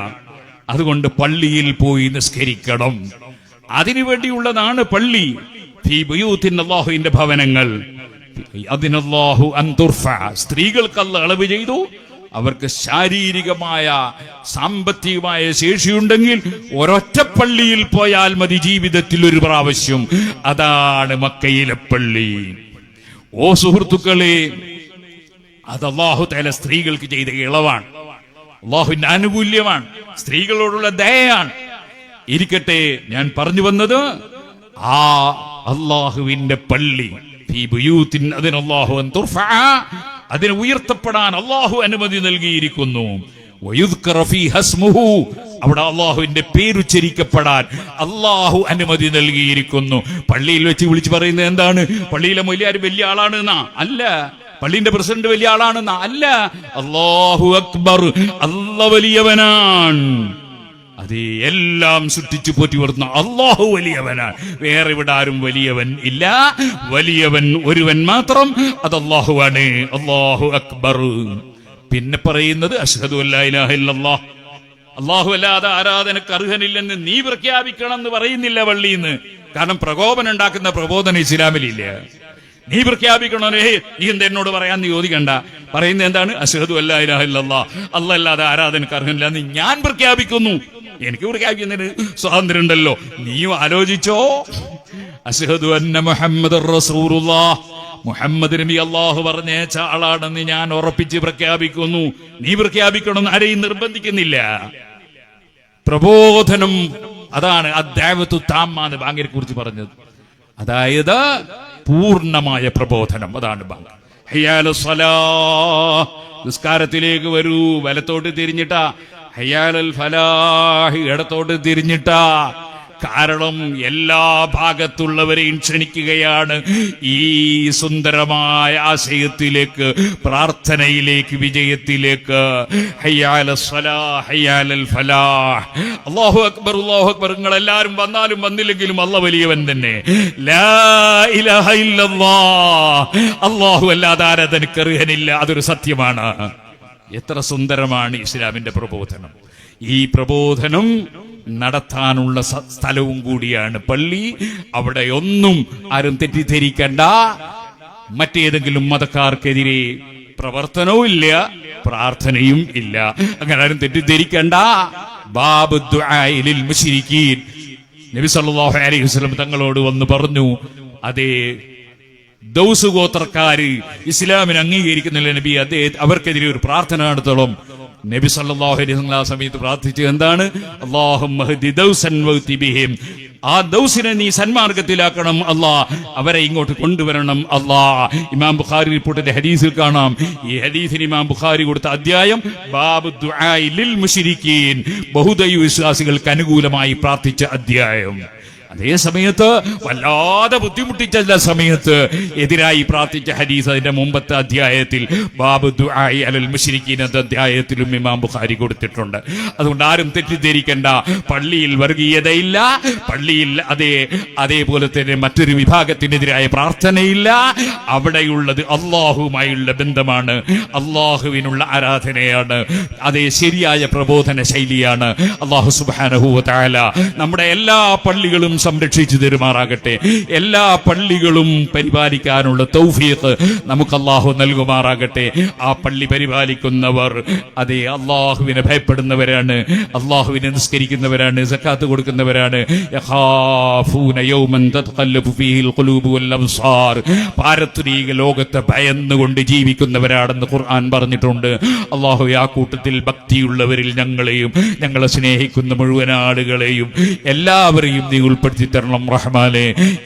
അതുകൊണ്ട് പള്ളിയിൽ പോയി നിസ്കരിക്കണം. അതിനുവേണ്ടിയുള്ളതാണ് പള്ളി. ഫീ ബുയൂത്തിൻ, അല്ലാഹുവിന്റെ ഭവനങ്ങൾ. അതിനല്ലാഹു അൻ തുർഫ, സ്ത്രീകൾക്ക് അല്ലാഹു അളവ് ചെയ്തു. അവർക്ക് ശാരീരികമായ സാമ്പത്തികമായ ശേഷിയുണ്ടെങ്കിൽ ഒരൊറ്റ പള്ളിയിൽ പോയാൽ മതി ജീവിതത്തിൽ ഒരു പ്രാവശ്യം. അതാണ് മക്കയിലെ പള്ളി. ഓ സുഹൃത്തുക്കളെ, അത് അല്ലാഹു തആല സ്ത്രീകൾക്ക് ചെയ്ത ഇളവാണ്, അല്ലാഹുവിന്റെ ആനുകൂല്യമാണ്, സ്ത്രീകളോടുള്ള ദയയാണ്. ഇരിക്കട്ടെ, ഞാൻ പറഞ്ഞു വന്നത് ആ അല്ലാഹുവിന്റെ പള്ളി ഫീ ബുയൂത്തിൻ, അതിനല്ലാഹു അൻ തുർഫഅ, അതിനെ ഉയർത്തപ്പെടാൻ അല്ലാഹു അനുമതി നൽകിയിരിക്കുന്നു. വയുദ്കറ ഫീഹ ഇസ്മുഹു, അവിടെ അല്ലാഹുവിന്റെ പേരുച്ചരിക്കപ്പെടാൻ അല്ലാഹു അനുമതി നൽകിയിരിക്കുന്നു. പള്ളിയിൽ വെച്ച് വിളിച്ചു പറയുന്നത് എന്താണ്? പള്ളിയിലെ മൊയ്ലിയാർ വലിയ ആളാണ് എന്നാ? അല്ല. പള്ളിന്റെ പ്രസിഡന്റ് വലിയ ആളാണെന്നാ? അല്ല. അല്ലാഹു അക്ബർ, അല്ലാഹു വലിയവനാണ്. അത് എല്ലാം സൃഷ്ടിച്ചു പോറ്റി വരുന്ന അല്ലാഹു വലിയവനാണ്. വേറെ ഇവിടെ ആരും വലിയവൻ ഇല്ല. വലിയവൻ ഒരുവൻ മാത്രം, അത് അല്ലാഹുവാണ്. അല്ലാഹു അക്ബർ. പിന്നെ പറയുന്നത് അശ്ഹദു അല്ലാ ഇലാഹ ഇല്ലല്ലാഹ്, അല്ലാഹു അല്ലാതെ ആരാധനക്ക് അർഹനില്ലെന്ന് നീ പ്രഖ്യാപിക്കണം എന്ന് പറയുന്നില്ല പള്ളിന്ന്. കാരണം പ്രകോപനം ഉണ്ടാക്കുന്ന പ്രബോധനം ഇസ്ലാമിലില്ല. നീ പ്രഖ്യാപിക്കണോ? നീ എന്താ എന്നോട് പറയാന്ന് ചോദിക്കണ്ട. പറയുന്നത് എന്താണ്? അശ്ഹദു അല്ലാ ഇലാഹ ഇല്ലല്ലാഹ്, അല്ലാഹു അല്ലാതെ ആരാധനക്ക് അർഹനില്ല എന്ന് ഞാൻ പ്രഖ്യാപിക്കുന്നു. എനിക്ക് പ്രഖ്യാപിക്കുന്നതിന് സ്വാതന്ത്ര്യം ഉണ്ടല്ലോ. നീയും ആലോചിച്ചോ. അശ്ഹദു അന്ന മുഹമ്മദുർ റസൂലുള്ളാഹ്, മുഹമ്മദ് നബി അല്ലാഹു പറഞ്ഞേച്ച ആളാണെന്ന് ഞാൻ ഉറപ്പിച്ച് പ്രഖ്യാപിക്കുന്നു. നീ പ്രഖ്യാപിക്കണമെന്ന് ആരെയും നിർബന്ധിക്കുന്നില്ല. പ്രബോധനം, അതാണ് അദ്ദഅവത്തു താമ്മ എന്ന് ബാങ്കിനെ കുറിച്ച് പറഞ്ഞത്. അതായത് പൂർണ്ണമായ പ്രബോധനം, അതാണ് ബാങ്ക്. ഹയ്യാലു സ്വലാഹ്, നിസ്കാരത്തിലേക്ക് വരൂ, വലത്തോട്ട് തിരിഞ്ഞിട്ടാ. ഹയ്യാലൽ ഫലാഹ്, ഇടത്തോട്ട് തിരിഞ്ഞിട്ടാ. കാരണം എല്ലാ ഭാഗത്തുള്ളവരെയും ക്ഷണിക്കുകയാണ് ഈ സുന്ദരമായ ആശയത്തിലേക്ക്, പ്രാർത്ഥനയിലേക്ക്, വിജയത്തിലേക്ക്. ഹയ്യാലസ് സ്വലാഹ്, ഹയ്യാലൽ ഫലാഹ്. അല്ലാഹു അക്ബർ, അല്ലാഹു അക്ബർ. നിങ്ങൾ എല്ലാവരും വന്നാലും വന്നില്ലെങ്കിലും അല്ലാഹു വലിയവൻ തന്നെ. ലാ ഇലാഹ ഇല്ലല്ലാഹ്, അല്ലാഹു അല്ലാതെ ആരാധനക്ക് അർഹനില്ല. അതൊരു സത്യമാണ്. എത്ര സുന്ദരമാണ് ഇസ്ലാമിന്റെ പ്രബോധനം. ഈ പ്രബോധനം നടത്താനുള്ള സ്ഥലവും കൂടിയാണ് പള്ളി. അവിടെ ഒന്നും ആരും തെറ്റിദ്ധരിക്കണ്ട. മറ്റേതെങ്കിലും മതക്കാർക്കെതിരെ പ്രവർത്തനവും ഇല്ല, പ്രാർത്ഥനയും ഇല്ല. അങ്ങനെ ആരും തെറ്റിദ്ധരിക്കണ്ട. ബാബു ദുആഇ ലിൽ മുശ്രിക്കീൻ, നബി സല്ലല്ലാഹു അലൈഹി വസല്ലം തങ്ങളോട് വന്ന് പറഞ്ഞു, അതേ ദൗസ് ഗോത്രക്കാര് ഇസ്ലാമിനെ അംഗീകരിക്കുന്നില്ല നബി, അവർക്കെതിരെ ഒരു പ്രാർത്ഥന നടത്തണം. നബി സല്ലല്ലാഹു അലൈഹി വസല്ലം ആ സമയത്ത് പ്രാർത്ഥിച്ചത് എന്താണ്? അല്ലാഹുമ്മ ഹ്ദി ദൗസൻ വഅതി ബിഹിം, ആ ദൗസിനെ നീ സന്മാർഗത്തിലാക്കണം അല്ലാ, അവരെ ഇങ്ങോട്ട് കൊണ്ടുവരണം അല്ലാ. ഇമാം ബുഖാരി റിപ്പോർട്ടിന്റെ ഹദീസിൽ കാണാം, ഈ ഹദീസിന് ഇമാം ബുഖാരി കൊടുത്ത അധ്യായം ബാബു ദുആഇ ലിൽ മുശ്രിക്കീൻ, ബഹുദൈവ വിശ്വാസികൾക്ക് അനുകൂലമായി പ്രാർത്ഥിച്ച അധ്യായം. അതേ സമയത്ത് വല്ലാതെ ബുദ്ധിമുട്ടിച്ച സമയത്ത് എതിരായി പ്രാർത്ഥിച്ച ഹദീസ് അതിന്റെ മുമ്പത്തെ അധ്യായത്തിൽ ബാബു ദുആഇ അലൽ മുശ്രിക്കീൻ എന്ന അധ്യായത്തിലും ഇമാം ബുഖാരി കൊടുത്തിട്ടുണ്ട്. അതുകൊണ്ട് ആരും തെറ്റിദ്ധരിക്കേണ്ട, പള്ളിയിൽ വർഗീയതയില്ല, പള്ളിയിൽ അതേപോലെ തന്നെ മറ്റൊരു വിഭാഗത്തിനെതിരായ പ്രാർത്ഥനയില്ല. അവിടെയുള്ളത് അള്ളാഹുവുമായുള്ള ബന്ധമാണ്, അള്ളാഹുവിനുള്ള ആരാധനയാണ്, അതേ ശരിയായ പ്രബോധന ശൈലിയാണ്. അള്ളാഹു സുബ്ഹാനഹു വ തആല നമ്മുടെ എല്ലാ പള്ളികളും സംരക്ഷിച്ചു തരുമാറാകട്ടെ. എല്ലാ പള്ളികളും പരിപാലിക്കാനുള്ള തൗഫീഖ് നമുക്ക് അല്ലാഹു നൽകുമാറാകട്ടെ. ആ പള്ളി പരിപാലിക്കുന്നവർ അതേ അല്ലാഹുവിനെ ഭയപ്പെടുന്നവരാണ്, അല്ലാഹുവിനെ നിസ്കരിക്കുന്നവരാണ്, സക്കാത്ത് കൊടുക്കുന്നവരാണ്. യഖാഫൂന യൗമൻ തത്ഖല്ലബു ഫീഹിൽ ഖുലൂബു വൽ അബ്സാർ, പാരത്രിക ലോകത്തെ ഭയന്നുകൊണ്ട് ജീവിക്കുന്നവരാണെന്ന് ഖുർആൻ പറഞ്ഞിട്ടുണ്ട്. അല്ലാഹു ആ കൂട്ടത്തിൽ ഭക്തിയുള്ളവരിൽ ഞങ്ങളെയും ഞങ്ങളെ സ്നേഹിക്കുന്ന മുഴുവൻ ആളുകളെയും എല്ലാവരെയും നീ ഉൾപ്പെടുത്തി തരണം റഹ്മാനെ.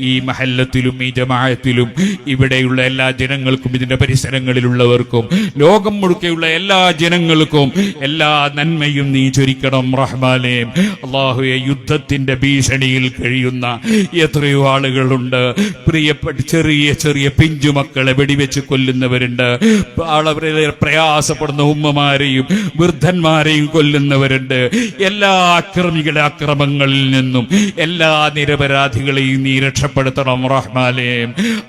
ഈ മഹല്ലത്തിലും ഈ ജമാഅത്തിലും ഇവിടെയുള്ള എല്ലാ ജനങ്ങൾക്കും ഇതിന്റെ പരിസരങ്ങളിലുള്ളവർക്കും ലോകം മുഴുക്കെയുള്ള എല്ലാ ജനങ്ങൾക്കും എല്ലാ നന്മയും നീ ചൊരിക്കണം റഹ്മാനെ. അല്ലാഹുവേ, യുദ്ധത്തിന്റെ ഭീഷണിയിൽ കഴിയുന്ന എത്രയോ ആളുകളുണ്ട്. പ്രിയപ്പെട്ട ചെറിയ ചെറിയ പിഞ്ചുമക്കളെ വെടിവെച്ച് കൊല്ലുന്നവരുണ്ട്, വളരെ പ്രയാസപ്പെടുന്ന ഉമ്മമാരെയും വൃദ്ധന്മാരെയും കൊല്ലുന്നവരുണ്ട്. എല്ലാ അക്രമികളുടെ അക്രമങ്ങളിൽ നിന്നും എല്ലാ നിരപരാധികളെയും നീ രക്ഷപ്പെടുത്തണം റഹ്മാനെ.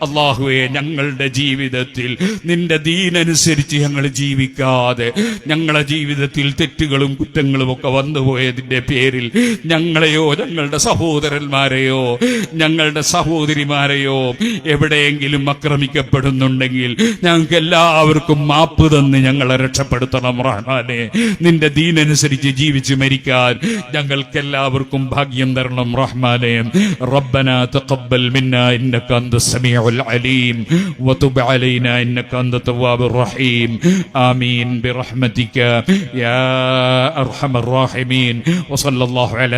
അല്ലാഹുവേ, ഞങ്ങളുടെ ജീവിതത്തിൽ നിന്റെ ദീനനുസരിച്ച് ഞങ്ങൾ ജീവിക്കാതെ ഞങ്ങളുടെ ജീവിതത്തിൽ തെറ്റുകളും കുറ്റങ്ങളും ഒക്കെ വന്നുപോയതിന്റെ പേരിൽ ഞങ്ങളെയോ ഞങ്ങളുടെ സഹോദരന്മാരെയോ ഞങ്ങളുടെ സഹോദരിമാരെയോ എവിടെയെങ്കിലും ആക്രമിക്കപ്പെടുന്നുണ്ടെങ്കിൽ ഞങ്ങൾക്ക് എല്ലാവർക്കും മാപ്പ് തന്ന് ഞങ്ങളെ രക്ഷപ്പെടുത്തണം റഹ്മാനെ. നിന്റെ ദീനനുസരിച്ച് ജീവിച്ച് മരിക്കാൻ ഞങ്ങൾക്ക് എല്ലാവർക്കും ഭാഗ്യം തരണം റഹ്മാനെ. ربنا تقبل منا إنك أنت السميع العليم وتب علينا إنك أنت التواب الرحيم. آمين برحمتك يا أرحم الراحمين. وصلى الله على